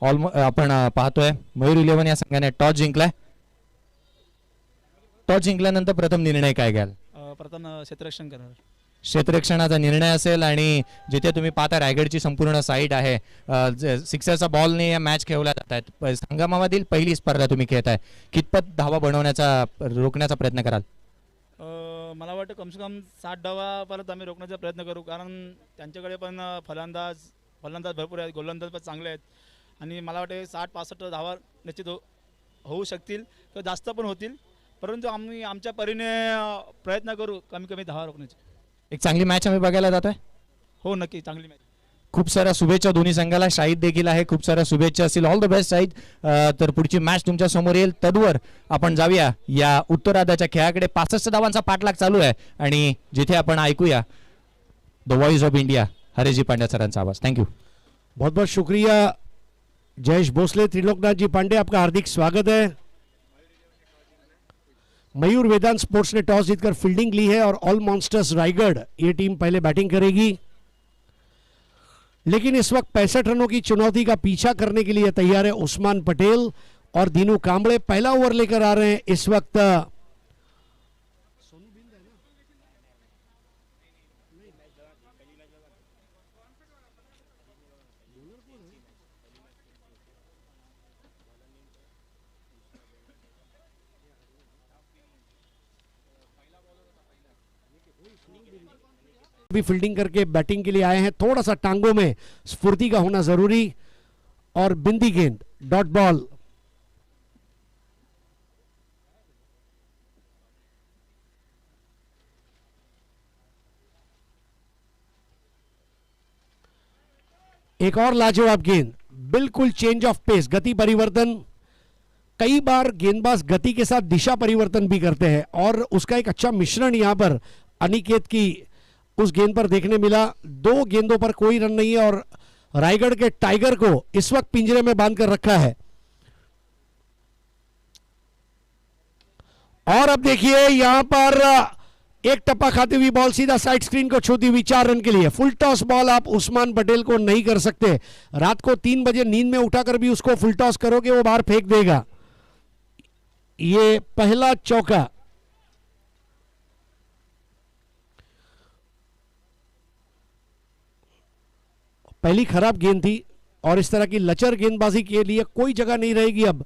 आपण पाहतोय मयूर 11 या संघाने टॉस जिंकलाय. टॉस जिंकल्यानंतर प्रथम निर्णय काय घ्याल? प्रथम क्षेत्ररक्षण करणार. क्षेत्ररक्षणाचा निर्णय असेल आणि जिथे तुम्ही पाहता रायगडची संपूर्ण साईड आहे, सिक्सरचा बॉलने या मॅच खेळवल्या जात आहेत. संगमामधील पहिली स्पर्धा तुम्ही खेळताय, कितपत धावा बनवण्याचा रोखण्याचा प्रयत्न कराल? मला वाटतं कम से कम 60 धावापर्यंत आम्ही रोखण्याचा प्रयत्न करू, कारण त्यांच्याकडे पण फलंदाज भरपूर आहेत, गोलंदाज पण चांगले आहेत आणि मला वाटतं 60-65 धावा निश्चित होऊ शकतील किंवा जास्त पण होतील, परंतु आम्ही आमच्या परीने प्रयत्न करू कमी धावा रोखण्याचे. एक चांगली मॅच आम्ही बघायला जातोय. हो नक्की, चांगली मॅच. खूप साऱ्या शुभेच्छा दोन्ही संघाला. शाहीद देखील आहे, खूप साऱ्या शुभेच्छा असतील. All the best Shahid. तर पुढची मॅच तुमच्या समोर येईल. तद्वर आपण जाऊया या उत्तरार्धाच्या खेळाकडे. 65 धावांचा पाठलाग चालू आहे आणि जिथे आपण ऐकूया the voice of India, Hareshji Pandya सरांचा आवाज. थँक्यू. बहुत बहुत शुक्रिया जयेश भोसले. त्रिलोकनाथ जी पांडे, आपका हार्दिक स्वागत है. मयूर वेदांत स्पोर्ट्स ने टॉस जीतकर फील्डिंग ली है और ऑल मॉन्स्टर्स रायगढ़ ये टीम पहले बैटिंग करेगी, लेकिन इस वक्त 65 रनों की चुनौती का पीछा करने के लिए तैयार है उस्मान पटेल और दीनू कांबळे. पहला ओवर लेकर आ रहे हैं इस वक्त भी फील्डिंग करके बैटिंग के लिए आए हैं. थोड़ा सा टांगों में स्फूर्ति का होना जरूरी. और बिंदी गेंद, डॉट बॉल. एक और लाजवाब गेंद, बिल्कुल चेंज ऑफ पेस, गति परिवर्तन. कई बार गेंदबाज गति के साथ दिशा परिवर्तन भी करते हैं और उसका एक अच्छा मिश्रण यहां पर अनिकेत की उस गेंद पर देखने मिला. 2 गेंदों पर कोई रन नहीं है और रायगढ़ के टाइगर को इस वक्त पिंजरे में बांध कर रखा है. और अब देखिए यहां पर एक टप्पा खाती हुई बॉल सीधा साइड स्क्रीन को छूती हुई 4 रन के लिए. फुल टॉस बॉल आप उस्मान पटेल को नहीं कर सकते. रात को 3 बजे नींद में उठाकर भी उसको फुल टॉस करोगे वो बाहर फेंक देगा. ये पहला चौका। पहली खराब गेंद थी और इस तरह की लचर गेंदबाजी के लिए कोई जगह नहीं रहेगी अब।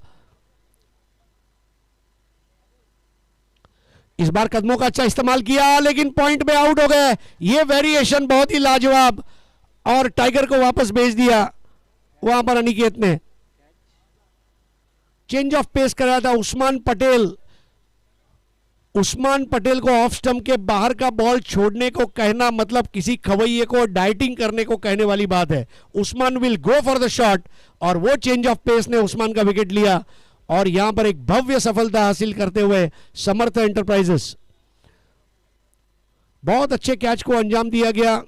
इस बार कदमों का अच्छा इस्तेमाल किया लेकिन पॉइंट में आउट हो गए। ये वेरिएशन बहुत ही लाजवाब, और टाइगर को वापस भेज दिया वहां पर अनिकेत ने। चेंज ऑफ पेस कराया था उस्मान पटेल। उस्मान पटेल को ऑफ स्टंप के बाहर का बॉल छोड़ने को कहना मतलब किसी खवैये को डाइटिंग करने को कहने वाली बात है। Usman will go for the shot, और वो चेंज ऑफ पेस ने उस्मान का विकेट लिया, और यहां पर एक भव्य सफलता हासिल करते हुए समर्थ एंटरप्राइजेस। बहुत अच्छे कैच को अंजाम दिया गया।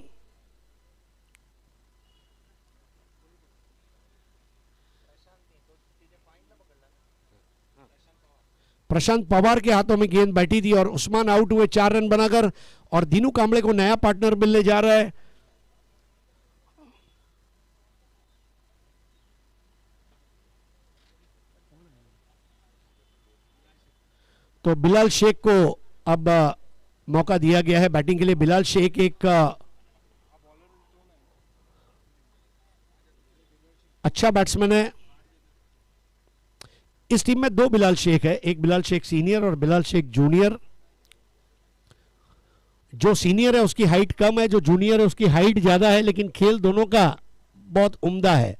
प्रशांत पवार के हाथों में गेंद बैठी थी और उस्मान आउट हुए 4 रन बनाकर, और दीनू कांबळे को नया पार्टनर मिलने जा रहा है। तो बिलाल शेख को अब मौका दिया गया है बैटिंग के लिए। बिलाल शेख एक अच्छा बैट्समैन है। इस टीम में 2 बिलाल शेख है, एक बिलाल शेख सीनियर और बिलाल शेख जूनियर। जो सीनियर है उसकी हाइट कम है, जो जूनियर है उसकी हाइट ज्यादा है, लेकिन खेल दोनों का बहुत उम्दा है।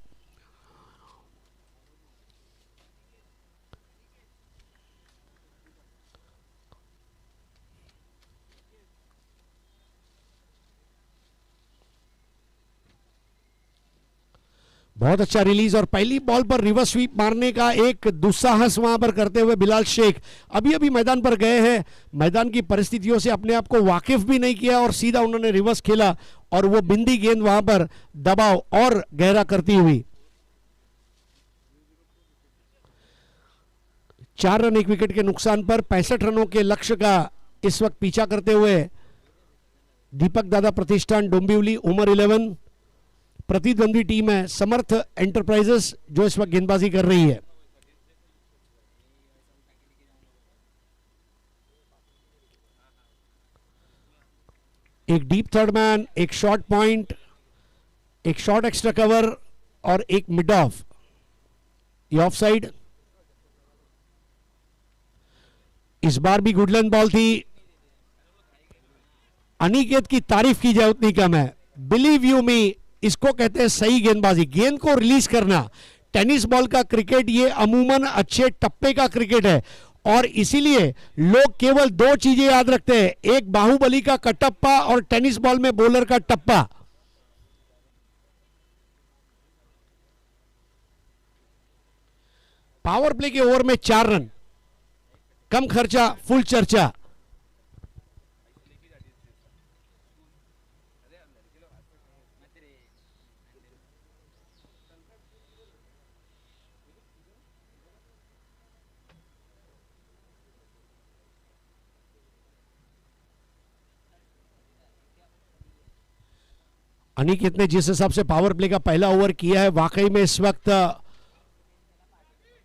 बहुत अच्छा रिलीज, और पहली बॉल पर रिवर्स स्वीप मारने का एक दुस्साहस वहां पर करते हुए बिलाल शेख अभी अभी मैदान पर गए हैं। मैदान की परिस्थितियों से अपने आप को वाकिफ भी नहीं किया और सीधा उन्होंने रिवर्स खेला, और वो बिंदी गेंद वहां पर दबाव और गहरा करती हुई। 4 रन 1 विकेट के नुकसान पर 65 रनों के लक्ष्य का इस वक्त पीछा करते हुए दीपक दादा प्रतिष्ठान डोंबिवली उमर 11 प्रतिद्वंदी टीम है समर्थ एंटरप्राइजेस, जो इस वक्त गेंदबाजी कर रही है। एक डीप थर्ड मैन, एक शॉर्ट पॉइंट, एक शॉर्ट एक्स्ट्रा कवर और एक मिड ऑफ। ये ऑफ साइड। इस बार भी गुड लेंथ बॉल थी। अनिकेत की तारीफ की जाए उतनी कम है। बिलीव यू मी, इसको कहते हैं सही गेंदबाजी, गेंद को रिलीज करना। टेनिस बॉल का क्रिकेट ये अमूमन अच्छे टप्पे का क्रिकेट है, और इसीलिए लोग केवल 2 चीजें याद रखते हैं, एक बाहुबली का कटप्पा और टेनिस बॉल में बॉलर का टप्पा। पावर प्ले के ओवर में 4 रन, कम खर्चा फुल चर्चा। अनिकेत ने जिस हिसाब से पावर प्ले का पहला ओवर किया है, वाकई में इस वक्त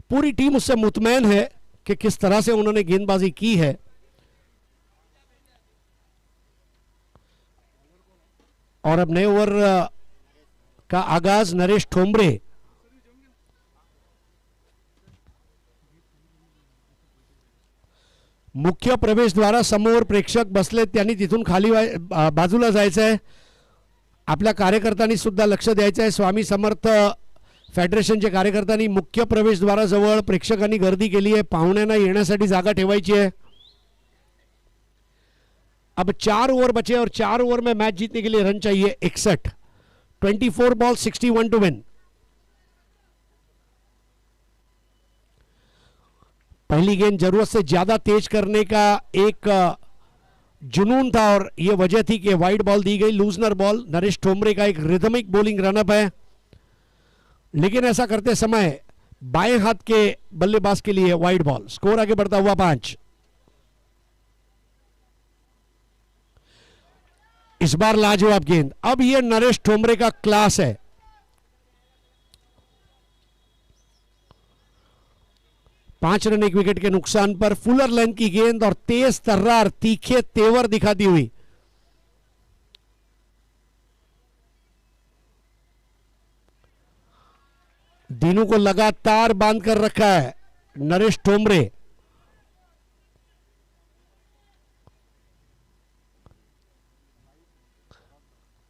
पूरी टीम उससे मुतमैन है कि किस तरह से उन्होंने गेंदबाजी की है। और अब नए ओवर का आगाज नरेश ठोंबरे। मुख्य प्रवेशद्वारा समोर प्रेक्षक बसले, त्यांनी तिथून खाली बाजूला जायचं आहे। आपल्या कार्यकर्त्यांनी सुद्धा लक्ष द्यायचं आहे। स्वामी समर्थ फेडरेशनचे कार्यकर्त्यांनी मुख्य प्रवेशद्वाराजवळ प्रेक्षकांनी गर्दी केली आहे, पाहुण्यांना येण्यासाठी जागा ठेवायची है। अब 4 ओवर बचे और 4 ओवर में मैच जीतने के लिए रन चाहिए 61। 24 बॉल 61 टू विन। पहली गेंद जरूरत से ज्यादा तेज करने का एक जुनून था, और यह वजह थी कि वाइड बॉल दी गई, लूजनर बॉल। नरेश ठोंबरे का एक रिदमिक बॉलिंग रनअप है, लेकिन ऐसा करते समय बाएं हाथ के बल्लेबाज के लिए वाइड बॉल। स्कोर आगे बढ़ता हुआ 5। इस बार लाजवाब गेंद। अब यह नरेश ठोंबरे का क्लास है। 5 रन 1 विकेट के नुकसान पर। फुलर लेंथ की गेंद और तेज तर्रार तीखे तेवर दिखाती हुई दीनू को लगातार बांध कर रखा है नरेश ठोंबरे।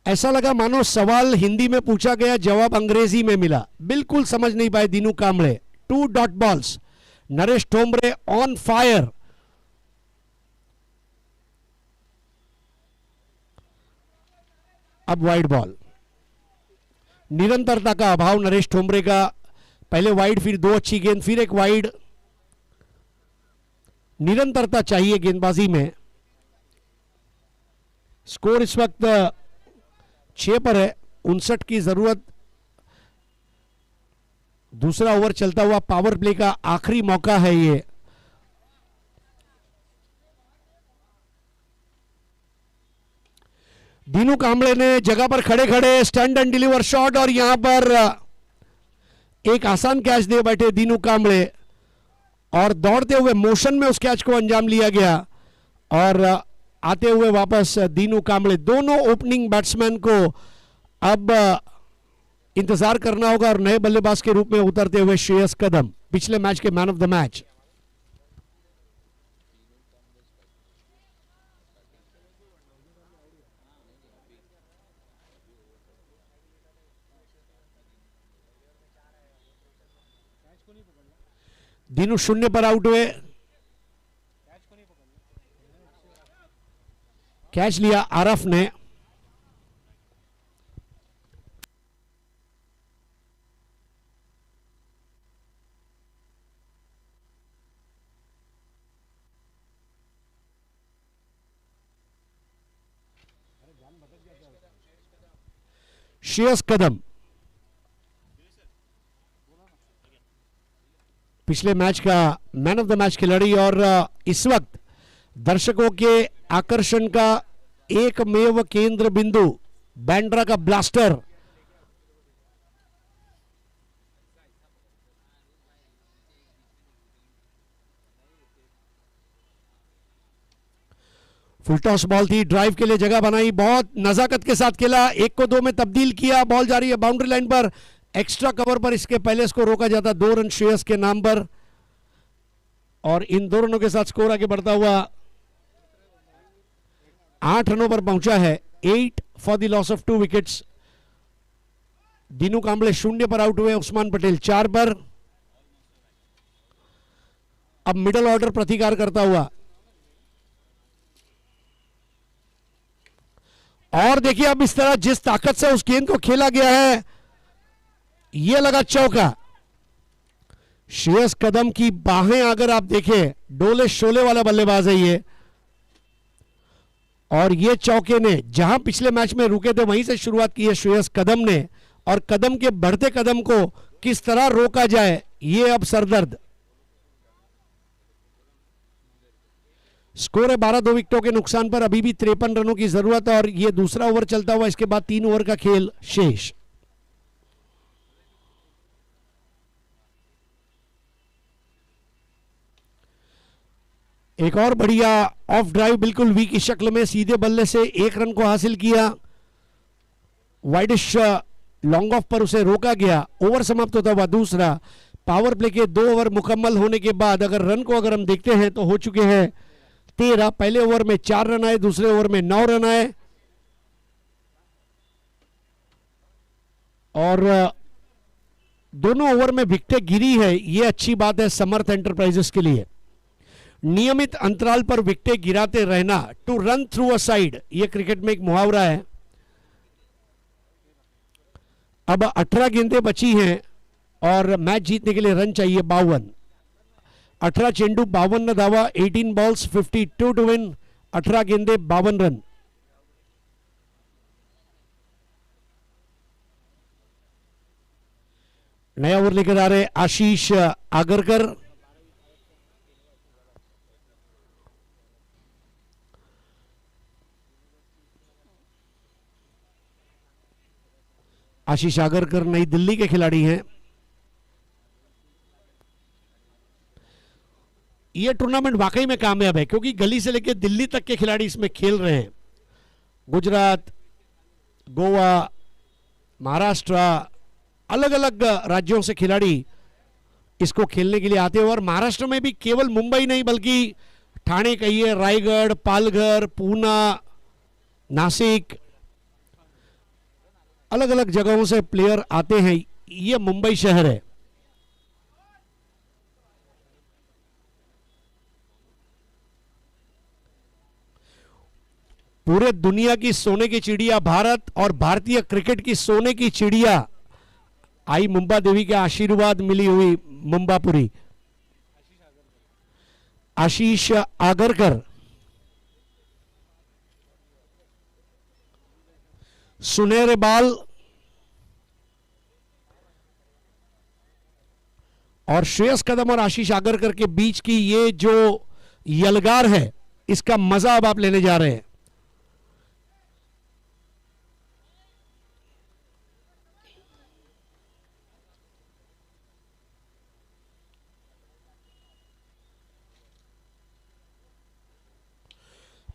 ऐसा लगा मानो सवाल हिंदी में पूछा गया, जवाब अंग्रेजी में मिला। बिल्कुल समझ नहीं पाए Dinu Kamble. 2 dot balls. Naresh Thombre on fire. अब वाइड बॉल। निरंतरता का अभाव नरेश ठोंबरे का। पहले वाइड, फिर 2 अच्छी गेंद, फिर एक वाइड। निरंतरता चाहिए गेंदबाजी में। स्कोर इस वक्त 6 पर है। 59 की जरूरत। दूसरा ओवर चलता हुआ पावर प्ले का आखिरी मौका है ये। दीनू कांबळे ने जगह पर खड़े खड़े स्टैंड एंड डिलीवर शॉट, और यहां पर एक आसान कैच दे बैठे दीनू कांबळे, और दौड़ते हुए मोशन में उस कैच को अंजाम लिया गया। और आते हुए वापस दीनू कांबळे। दोनों ओपनिंग बैट्समैन को अब इंतजार करना होगा, और नए बल्लेबाज के रूप में उतरते हुए श्रेयस कदम, पिछले मैच के man of the match. Dinu 0 पर आउट हुए। कैच लिया आरफ ने। श्रेयस कदम पिछले मैच का मैन ऑफ द मैच खिलाड़ी, और इस वक्त दर्शकों के आकर्षण का एकमेव केंद्र बिंदु, बैंड्रा का ब्लास्टर। फुल टॉस बॉल थी, ड्राइव के लिए जगह बनाई, बहुत नजाकत के साथ खेला, 1 को 2 में तब्दील किया। बॉल जा रही है बाउंड्री लाइन पर, एक्स्ट्रा कवर पर। इसके पहले इसको रोका जाता। 2 रन श्रेयस के नाम पर, और इन 2 रनों के साथ स्कोर आगे बढ़ता हुआ 8 रनों पर पहुंचा है। 8 for the loss of 2 wickets. Dinu Kamble 0 पर आउट हुए। उस्मान पटेल 4 पर। अब मिडल ऑर्डर प्रतिकार करता हुआ, और देखिए अब इस तरह जिस ताकत से उस गेंद को खेला गया है, यह लगा चौका। श्रेयस कदम की बाहें अगर आप देखें, डोले शोले वाला बल्लेबाज है ये, और ये चौके ने जहां पिछले मैच में रुके थे वहीं से शुरुआत की है श्रेयस कदम ने, और कदम के बढ़ते कदम को किस तरह रोका जाए, ये अब सरदर्द। स्कोर है 12, 2 विकेटों के नुकसान पर। अभी भी 53 रनों की जरूरत, और यह दूसरा ओवर चलता हुआ, इसके बाद 3 ओवर का खेल शेष। एक और बढ़िया ऑफ ड्राइव, बिल्कुल वी की शक्ल में, सीधे बल्ले से 1 रन को हासिल किया। वाइडिश लॉन्ग ऑफ पर उसे रोका गया। ओवर समाप्त होता हुआ दूसरा। पावर प्ले के 2 ओवर मुकम्मल होने के बाद अगर रन को अगर हम देखते हैं तो हो चुके हैं 13। पहले ओवर में 4 रन आए, दूसरे ओवर में 9 रन आए, और दोनों ओवर में विकेटें गिरी है। यह अच्छी बात है समर्थ एंटरप्राइजेस के लिए। नियमित अंतराल पर विकेटें गिराते रहना, to run through a side, यह क्रिकेट में एक मुहावरा है। अब 18 गेंदें बची हैं और मैच जीतने के लिए रन चाहिए 52। 18 चेंडू 52 धावा, 18 बॉल्स 52 टू विन। 18 गेंदें 52 रन। नया ओवर लेकर आ रहे आशीष आगरकर। आशीष आगरकर नई दिल्ली के खिलाड़ी हैं। ये टूर्नामेंट वाकई में कामयाब है क्योंकि गली से लेकर दिल्ली तक के खिलाड़ी इसमें खेल रहे हैं। गुजरात, गोवा, महाराष्ट्र, अलग अलग राज्यों से खिलाड़ी इसको खेलने के लिए आते हैं। और महाराष्ट्र में भी केवल मुंबई नहीं बल्कि ठाणे कहिए, रायगढ़, पालघर, पूना, नासिक, अलग अलग जगहों से प्लेयर आते हैं। ये मुंबई शहर है। पूरे दुनिया की सोने की चिड़िया भारत और भारतीय क्रिकेट की सोने की चिड़िया आई मुंबा देवी के आशीर्वाद मिली हुई मुंबापुरी। आशीष आगरकर, सुनहरे बाल और श्रेयस कदम और आशीष आगरकर के बीच की ये जो यलगार है, इसका मजा अब आप लेने जा रहे हैं।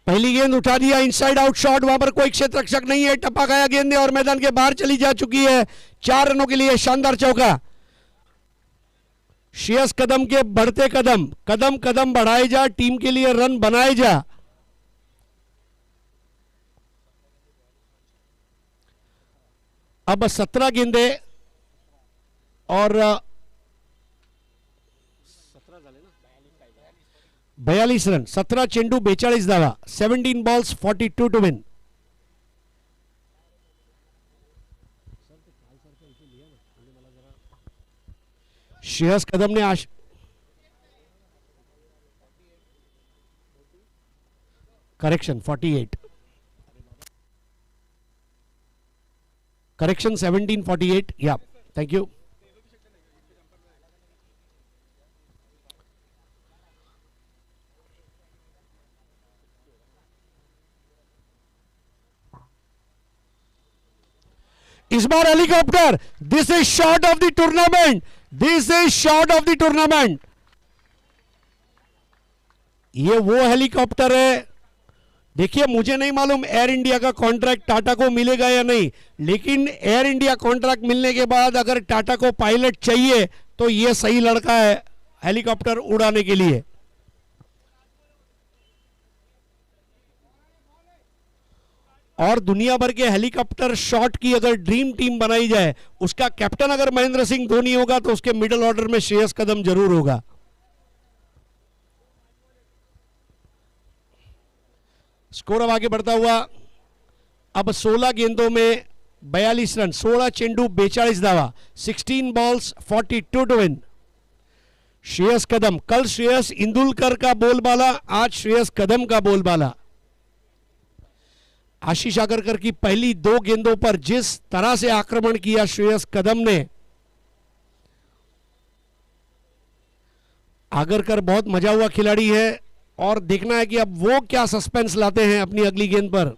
पहली गेंद उठा दिया, इनसाइड आउट शॉट, वहां पर कोई क्षेत्र रक्षक नहीं है, टप्पा खाया गेंद और मैदान के बाहर चली जा चुकी है। 4 रनों के लिए शानदार चौका। श्रेयस कदम के बढ़ते कदम, कदम कदम बढ़ाए जा, टीम के लिए रन बनाए जा। अब 17 गेंदे और 42 रन, 17 चेंडू 42 धावा, 17 balls 42 to win. Shreyas Kadam ने करेक्शन 48, करेक्शन 17-48, या थैंक यू। इस बार helicopter, this is shot of the tournament, this is shot of the tournament. ये वो हेलीकॉप्टर है। देखिए, मुझे नहीं मालूम एयर इंडिया का कॉन्ट्रैक्ट टाटा को मिलेगा या नहीं, लेकिन एयर इंडिया कॉन्ट्रैक्ट मिलने के बाद अगर टाटा को पायलट चाहिए तो ये सही लड़का है हेलीकॉप्टर उड़ाने के लिए। और दुनिया भर के हेलीकॉप्टर शॉट की अगर ड्रीम टीम बनाई जाए, उसका कैप्टन अगर महेंद्र सिंह धोनी होगा तो उसके मिडिल ऑर्डर में श्रेयस कदम जरूर होगा। स्कोर अब आगे बढ़ता हुआ। अब 16 गेंदों में 42 रन, 16 चेंडू 42 धावा, 16 बॉल्स 42 टू विन। श्रेयस कदम, कल श्रेयस इंदुलकर का बोलबाला, आज श्रेयस कदम का बोलबाला। आशीष आगरकर की पहली 2 गेंदों पर जिस तरह से आक्रमण किया श्रेयस कदम ने, आगरकर बहुत मजा हुआ खिलाड़ी है और देखना है कि अब वो क्या सस्पेंस लाते हैं अपनी अगली गेंद पर।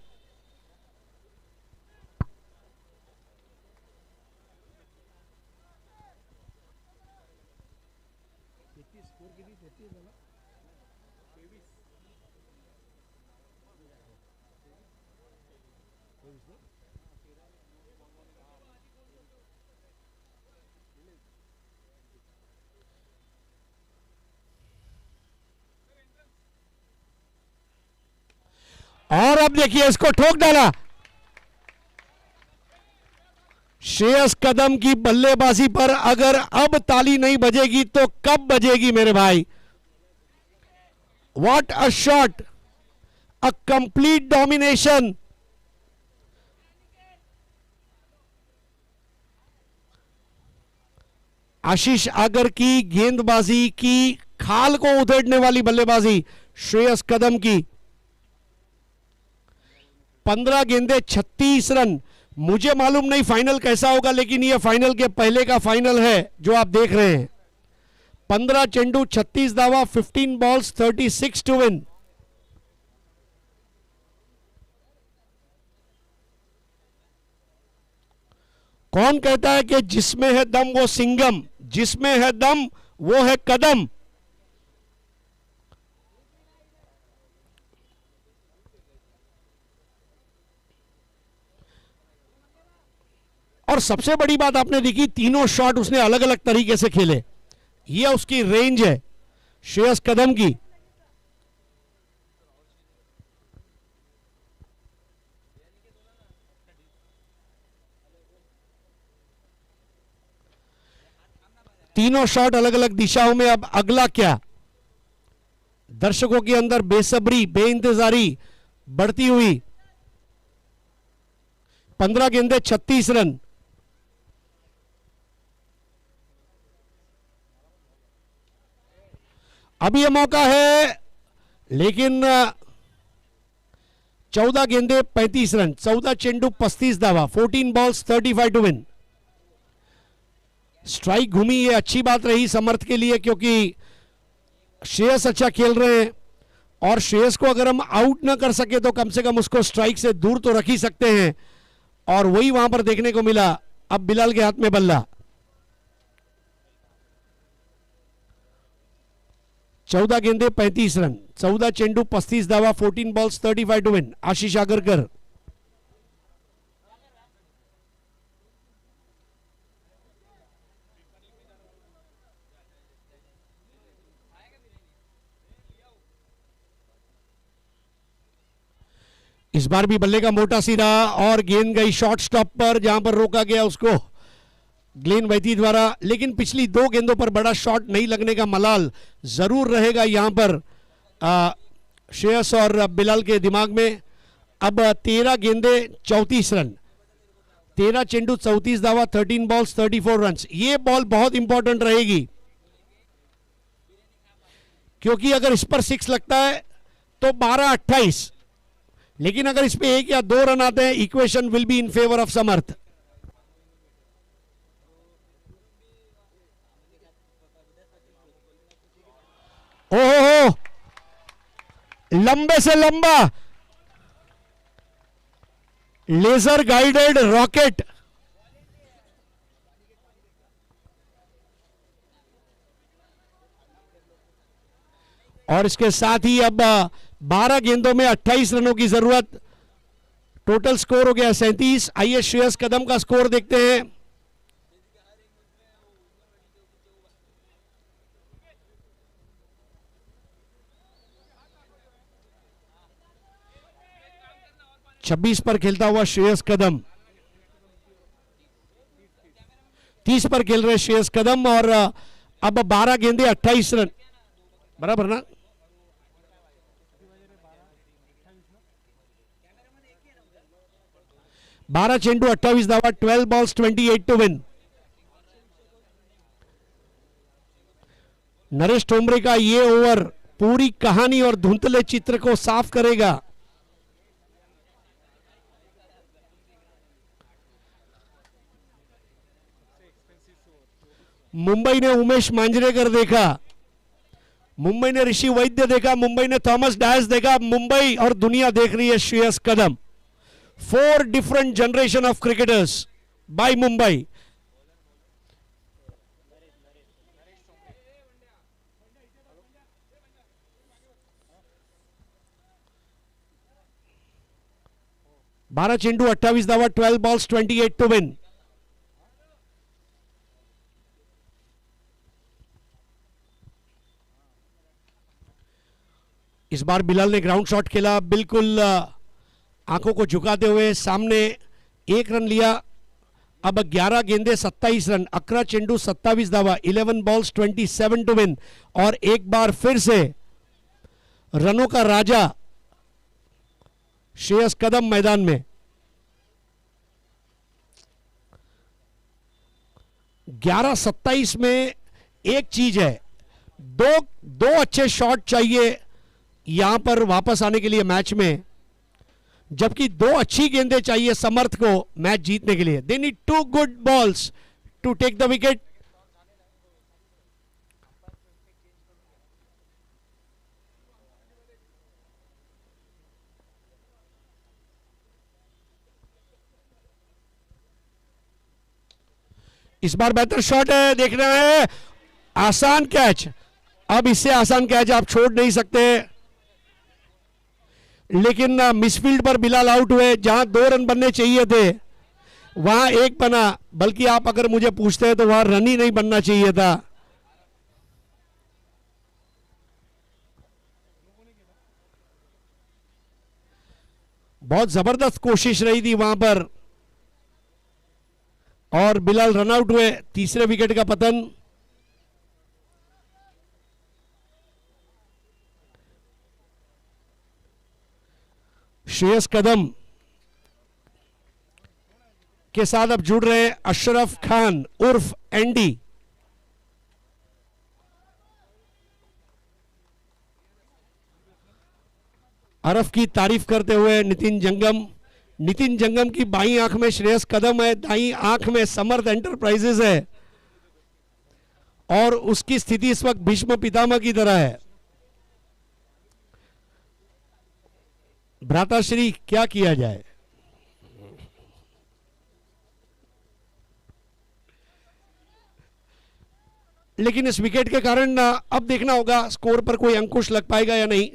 और अब देखिए, इसको ठोक डाला। श्रेयस कदम की बल्लेबाजी पर अगर अब ताली नहीं बजेगी तो कब बजेगी मेरे भाई। What a shot, a complete domination. Ashish Agar की गेंदबाजी की खाल को उधेड़ने वाली बल्लेबाजी श्रेयस कदम की। 15 गेंदे 36 रन। मुझे मालूम नहीं फाइनल कैसा होगा, लेकिन यह फाइनल के पहले का फाइनल है जो आप देख रहे हैं। 15 चेंडू 36 दावा, 15 बॉल्स 36 टू विन। कौन कहता है कि जिसमें है दम वो सिंगम, जिसमें है दम वो है कदम। और सबसे बड़ी बात आपने देखी, तीनों शॉट उसने अलग अलग तरीके से खेले। ये उसकी रेंज है श्रेयस कदम की। तीनों शॉट अलग अलग दिशाओं में। अब अगला क्या? दर्शकों के अंदर बेसब्री, बेइंतजारी बढ़ती हुई। 15 गेंदे 36 रन। अब यह मौका है, लेकिन 14 गेंदे 35 रन, 14 चेंडू 35 धावा, 14 बॉल्स 35 टू विन। स्ट्राइक घूमी, ये अच्छी बात रही समर्थ के लिए, क्योंकि श्रेयस अच्छा खेल रहे हैं और श्रेयस को अगर हम आउट ना कर सके तो कम से कम उसको स्ट्राइक से दूर तो रख ही सकते हैं, और वही वहां पर देखने को मिला। अब बिलाल के हाथ में बल्ला। 14 गेंदे 35 रन, 14 चेंडू 35 धावा, 14 बॉल्स 35 टू विन। आशीष आगरकर। इस बार भी बल्ले का मोटा सिरा और गेंद गई शॉर्ट स्टॉप पर, जहां पर रोका गया उसको ग्लेन वैती द्वारा। लेकिन पिछली 2 गेंदों पर बड़ा शॉट नहीं लगने का मलाल जरूर रहेगा यहां पर श्रेयस और बिलाल के दिमाग में। अब 13 गेंदे 34 रन, 13 चेंडू 34 धावा, 13 बॉल्स 34 रन। ये बॉल बहुत इंपॉर्टेंट रहेगी, क्योंकि अगर इस पर 6 लगता है तो 12-28, लेकिन अगर इस पे 1 या 2 रन आते हैं, equation will be in favour of Samarth. ओहो, लंबे से लंबा लेजर गाइडेड रॉकेट। और इसके साथ ही अब 12 गेंदों में 28 रनों की जरूरत। टोटल स्कोर हो गया 37। आइए श्रेयस कदम का स्कोर देखते हैं। छब्बीस पर खेलता हुआ श्रेयस कदम, 30 पर खेल रहे श्रेयस कदम, और अब 12 गेंदे 28 रन, बराबर ना? बारह चेंडू 28 धावा, 12 बॉल्स 28 टू विन। नरेश तोमरे का ये ओवर पूरी कहानी और धुंधले चित्र को साफ करेगा। मुंबई ने उमेश मांजरेकर देखा, मुंबई ने ऋषि वैद्य देखा, मुंबई ने थॉमस डायस देखा, मुंबई और दुनिया देख रही है श्रेयस कदम। 4 different generation of cricketers by Mumbai. बारह चेंडू 28 धावा, 12 बॉल्स 28 टू विन। इस बार बिलाल ने ग्राउंड शॉट खेला, बिल्कुल आंखों को झुकाते हुए सामने 1 रन लिया। अब 11 गेंदे 27 रन, 11 चेंडू 27 धावा, 11 बॉल्स 27 टू विन। और एक बार फिर से रनों का राजा श्रेयस कदम मैदान में। 11-27 में एक चीज है, दो अच्छे शॉट चाहिए यहां पर वापस आने के लिए मैच में, जबकि 2 अच्छी गेंदें चाहिए समर्थ को मैच जीतने के लिए। They need 2 good balls to take the wicket. इस बार बेहतर शॉट है, देख रहे हैं, आसान कैच। अब इससे आसान कैच आप छोड़ नहीं सकते, लेकिन मिसफील्ड पर बिलाल आउट हुए। जहां 2 रन बनने चाहिए थे वहां एक बना, बल्कि आप अगर मुझे पूछते हैं तो वहां रन ही नहीं बनना चाहिए था। बहुत जबरदस्त कोशिश रही थी वहां पर और बिलाल रन आउट हुए। तीसरे विकेट का पतन। श्रेयस कदम के साथ अब जुड़ रहे हैं अशरफ खान उर्फ एंडी। अरफ की तारीफ करते हुए नितिन जंगम। नितिन जंगम की बाईं आंख में श्रेयस कदम है, दाईं आंख में समर्थ एंटरप्राइजेज है और उसकी स्थिति इस वक्त भीष्म पितामह की तरह है। भ्राताश्री क्या किया जाए। लेकिन इस विकेट के कारण अब देखना होगा स्कोर पर कोई अंकुश लग पाएगा या नहीं।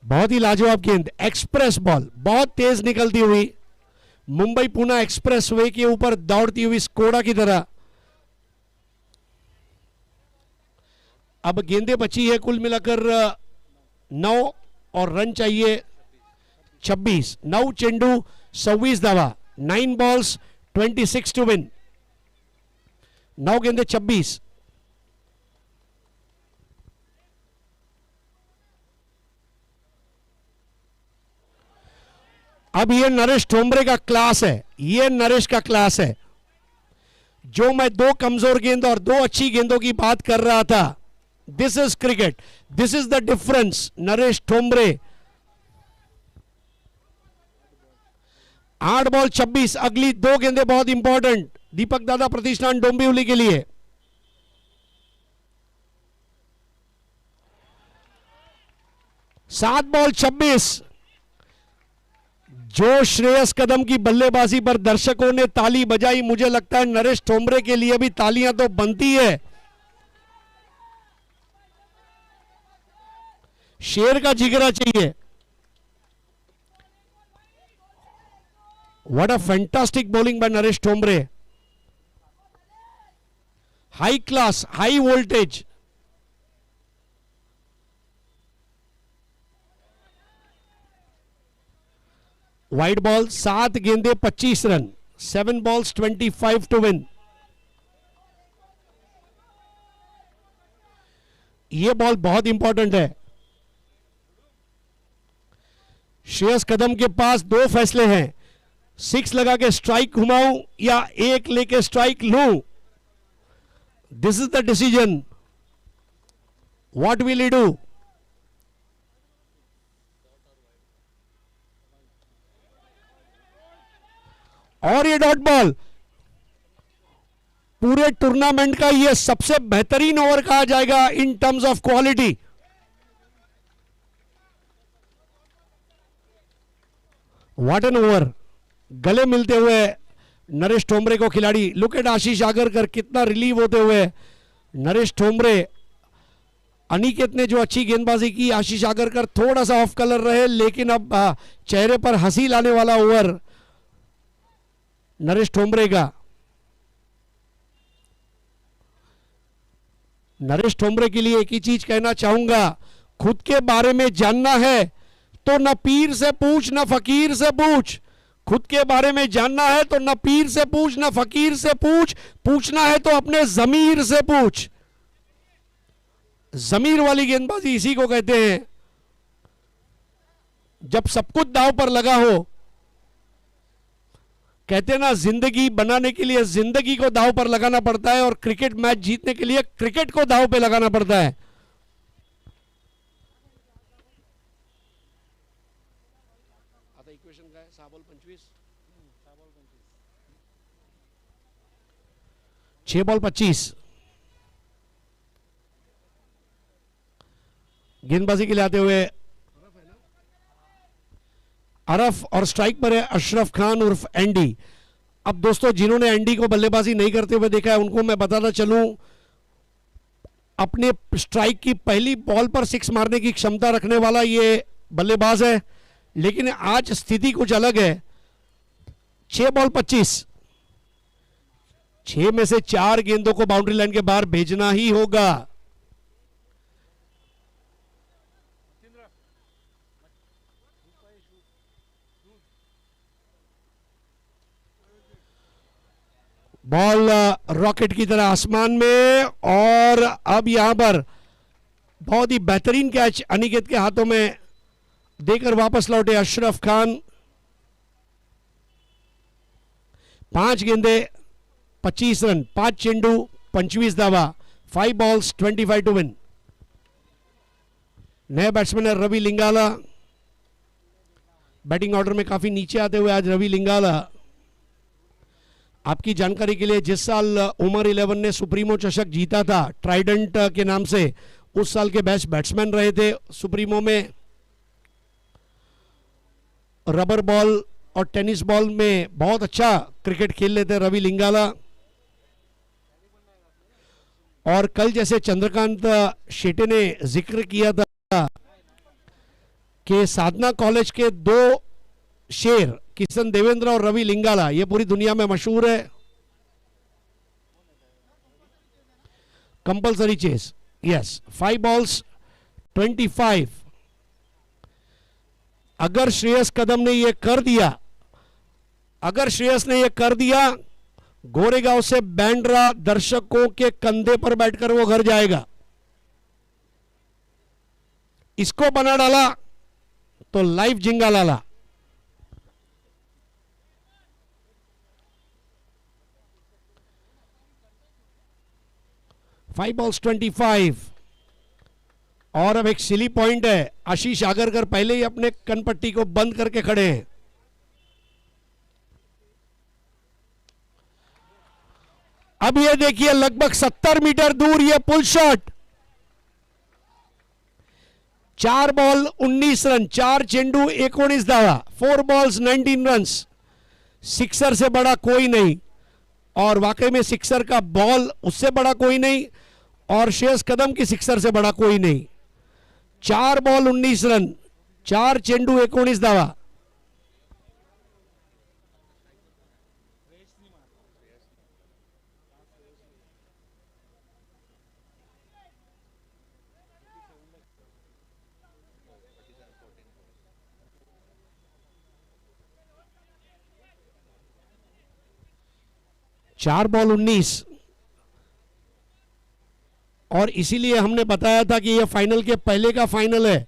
बहुत ही लाजवाब गेंद, एक्सप्रेस बॉल, बहुत तेज निकलती हुई मुंबई पुणे एक्सप्रेसवे के ऊपर दौड़ती हुई स्कोडा की तरह। अब गेंदें बची है कुल मिलाकर 9 और रन चाहिए 26। 9 चेंडू 26 धावा, 9 balls 26 टू विन। 9 गेंदे 26। अब ये नरेश ठोंबरे का क्लास है, ये नरेश का क्लास है। जो मैं 2 कमजोर गेंद और 2 अच्छी गेंदों की बात कर रहा था, this is cricket, this is the difference. Naresh Thombre 8 ball 26। अगली 2 गेंदें बहुत इंपॉर्टेंट दीपक दादा प्रतिष्ठान डोंबिवली के लिए। सात बॉल 26। जो श्रेयस कदम की बल्लेबाजी पर दर्शकों ने ताली बजाई, मुझे लगता है नरेश ठोंबरे के लिए भी तालियां तो बनती है। शेर का जिगरा चाहिए। What a fantastic bowling by Naresh Thombre. High class, high voltage. Wide ball 7 गेंदे 25 रन, 7 balls 25 टू विन। यह बॉल बहुत इंपॉर्टेंट है। श्रेयस कदम के पास 2 फैसले हैं, 6 लगा के स्ट्राइक घुमाऊं या 1 लेके स्ट्राइक लूं। This is the decision. What will he do. और ये डॉट बॉल पूरे टूर्नामेंट का ये सबसे बेहतरीन ओवर कहा जाएगा in terms of quality. What an over. गले मिलते हुए नरेश ठोंबरे को खिलाड़ी। लुक एट आशीष आगरकर कितना रिलीव होते हुए। नरेश ठोंबरे, अनिकेत ने जो अच्छी गेंदबाजी की, आशीष आगरकर थोड़ा सा ऑफ कलर रहे, लेकिन अब चेहरे पर हंसी लाने वाला ओवर नरेश ठोंबरे का। नरेश ठोंबरे के लिए एक ही चीज कहना चाहूंगा, खुद के बारे में जानना है तो न पीर से पूछ न फकीर से पूछ। खुद के बारे में जानना है तो न पीर से पूछ न फकीर से पूछ, पूछना है तो अपने जमीर से पूछ। जमीर वाली गेंदबाजी इसी को कहते हैं, जब सब कुछ दांव पर लगा हो। कहते हैं ना, जिंदगी बनाने के लिए जिंदगी को दांव पर लगाना पड़ता है और क्रिकेट मैच जीतने के लिए क्रिकेट को दांव पे लगाना पड़ता है। आता इक्वेशन काय 6 बॉल 25, 6 बॉल 25। गेंदबाजी के लिए आते हुए अरफ और स्ट्राइक पर है अशरफ खान उर्फ एंडी। अब दोस्तों, जिन्होंने एंडी को बल्लेबाजी नहीं करते हुए देखा है, उनको मैं बताना चलूं, अपने स्ट्राइक की पहली बॉल पर 6 मारने की क्षमता रखने वाला ये बल्लेबाज है, लेकिन आज स्थिति कुछ अलग है। 6 बॉल 25, 6 में से 4 गेंदों को बाउंड्री लाइन के बाहर भेजना ही होगा। बॉल रॉकेट की तरह आसमान में, और अब यहां पर बहुत ही बेहतरीन कैच अनिकेत के हाथों में देकर वापस लौटे अशरफ खान। 5 गेंदे 25 रन, 5 चेंडू 25 धावा, 5 बॉल्स 25 टू विन। नए बैट्समैन है रवि लिंगाला, बैटिंग ऑर्डर में काफी नीचे आते हुए आज रवि लिंगाला। आपकी जानकारी के लिए, जिस साल उमर 11 ने सुप्रीमो चषक जीता था ट्राइडेंट के नाम से, उस साल के बेस्ट बैट्समैन रहे थे सुप्रीमो में। रबर बॉल और टेनिस बॉल में बहुत अच्छा क्रिकेट खेल लेते रवि लिंगाला। और कल जैसे चंद्रकांत शेटे ने जिक्र किया था कि साधना कॉलेज के 2 शेर किशन देवेंद्र और रवि लिंगाला, ये पूरी दुनिया में मशहूर है। Compulsory chess, yes, 5 balls 25। अगर श्रेयस कदम ने ये कर दिया, अगर श्रेयस ने ये कर दिया, गोरेगांव से बैंड्रा दर्शकों के कंधे पर बैठकर वो घर जाएगा। इसको बना डाला तो लाइव जिंगा लाला। Five balls 25। और अब एक सिली पॉइंट है, आशीष आगरकर पहले ही अपने कनपट्टी को बंद करके खड़े हैं। अब ये देखिए लगभग 70 मीटर दूर ये पुल शॉट। 4 बॉल 19 रन, 4 चेंडू 19 धावा, 4 बॉल्स 19 रन्स। सिक्सर से बड़ा कोई नहीं, और वाकई में सिक्सर का बॉल उससे बड़ा कोई नहीं, और श्रेयस कदम की सिक्सर से बड़ा कोई नहीं। 4 बॉल 19 रन, 4 चेंडू 19 धावा। चार बॉल 19, और इसीलिए हमने बताया था कि यह फाइनल के पहले का फाइनल है।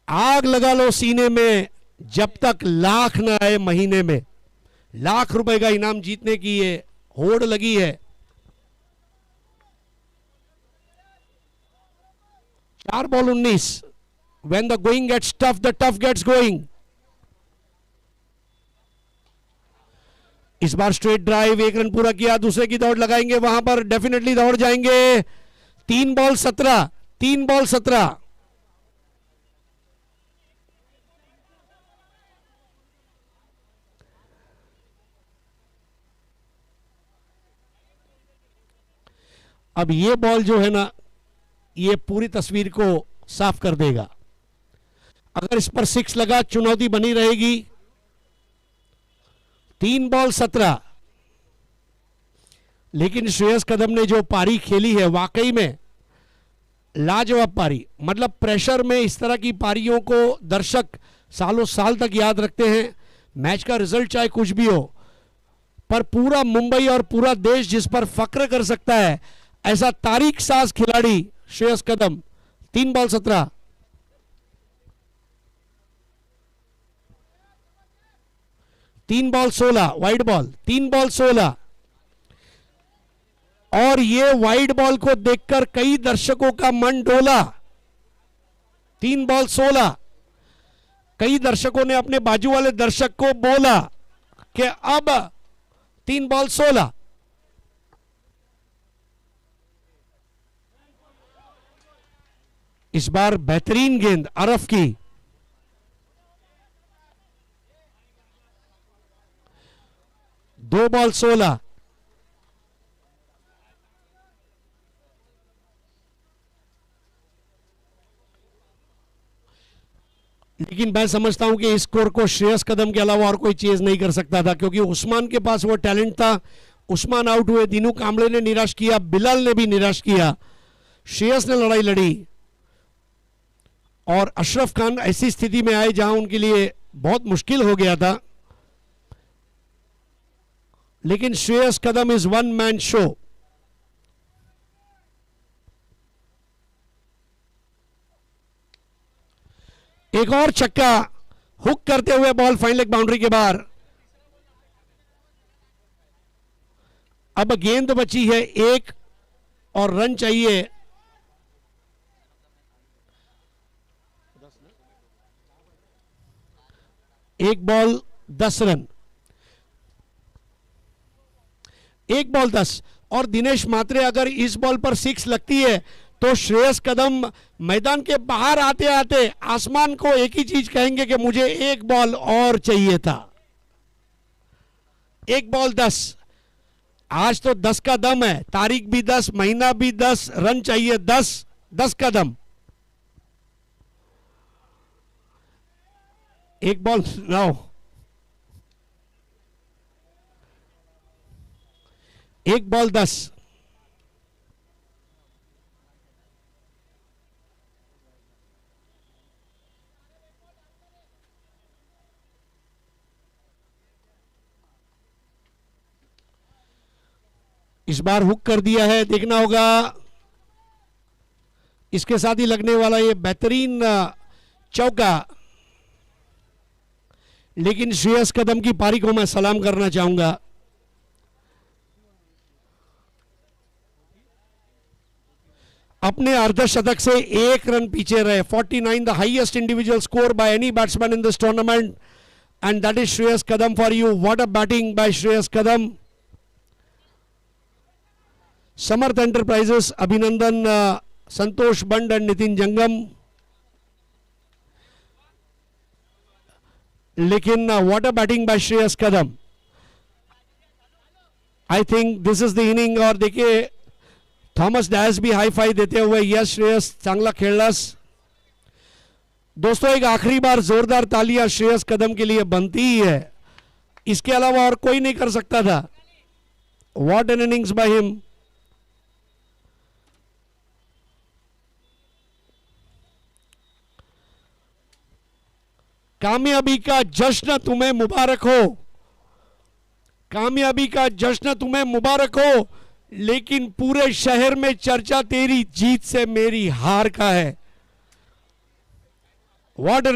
आग लगा लो सीने में जब तक लाख ना आए महीने में। लाख रुपए का इनाम जीतने की ये होड़ लगी है। 4 ball 19। When the going gets tough, the tough gets going. इस बार स्ट्रेट ड्राइव, 1 रन पूरा किया, दूसरे की दौड़ लगाएंगे, वहां पर डेफिनेटली दौड़ जाएंगे। 3 बॉल 17, 3 बॉल 17। अब ये बॉल जो है ना, ये पूरी तस्वीर को साफ कर देगा। अगर इस पर 6 लगा, चुनौती बनी रहेगी। 3 बॉल 17। लेकिन श्रेयस कदम ने जो पारी खेली है, वाकई में लाजवाब पारी। मतलब प्रेशर में इस तरह की पारियों को दर्शक सालों साल तक याद रखते हैं। मैच का रिजल्ट चाहे कुछ भी हो, पर पूरा मुंबई और पूरा देश जिस पर फक्र कर सकता है, ऐसा तारीख साज खिलाड़ी श्रेयस कदम। 3 बॉल 17। तीन बॉल 16 वाइड बॉल, 3 बॉल 16। और ये वाइड बॉल को देखकर कई दर्शकों का मन डोला। 3 बॉल 16। कई दर्शकों ने अपने बाजू वाले दर्शक को बोला कि अब 3 बॉल 16। इस बार बेहतरीन गेंद अरफ की। 2 बॉल 16। लेकिन मैं समझता हूं कि इस स्कोर को श्रेयस कदम के अलावा और कोई चेज नहीं कर सकता था, क्योंकि उस्मान के पास वो टैलेंट था। उस्मान आउट हुए, दीनू कांबळे ने निराश किया, बिलाल ने भी निराश किया, श्रेयस ने लड़ाई लड़ी और अशरफ खान ऐसी स्थिति में आए जहां उनके लिए बहुत मुश्किल हो गया था। लेकिन श्रेयस कदम इज वन मैन शो। एक और छक्का हुक करते हुए बॉल फाइन लेग बाउंड्री के बाहर। अब गेंद बची है एक और रन चाहिए। एक बॉल 10 रन, एक बॉल 10। और दिनेश मात्रे अगर इस बॉल पर 6 लगती है तो श्रेयस कदम मैदान के बाहर आते आते आसमान को एक ही चीज कहेंगे कि मुझे एक बॉल और चाहिए था। एक बॉल 10। आज तो 10 का दम है, तारीख भी 10, महीना भी 10, रन चाहिए 10, 10 का दम। एक बॉल 9, एक बॉल 10। इस बार हुक कर दिया है, देखना होगा इसके साथ ही लगने वाला ये बेहतरीन चौका। लेकिन श्रेयस कदम की पारी को मैं सलाम करना चाहूंगा। अपने अर्धशतक से 1 रन पीछे रहे। 49 the highest individual score by any batsman in this tournament and that is Shreyas Kadam for you. What a batting bye Shreyas Kadam. Samarth enterprises अभिनंदन, संतोष बंड एंड नितिन जंगम। लेकिन what a batting bye Shreyas Kadam. I think this is the inning. और देखिए Thomas DISE भी hi fi देते हुए, yes Shreyas चांगला खेळलास। दोस्तों एक आखिरी बार जोरदार तालियां श्रेयस कदम के लिए बनती ही है, इसके अलावा और कोई नहीं कर सकता था। What an innings by him. कामयाबी का जश्न तुम्हें मुबारक हो, कामयाबी का जश्न तुम्हें मुबारक हो। लेकिन पूरे शहर में चर्चा तेरी जीत से मेरी हार का है। व्हाट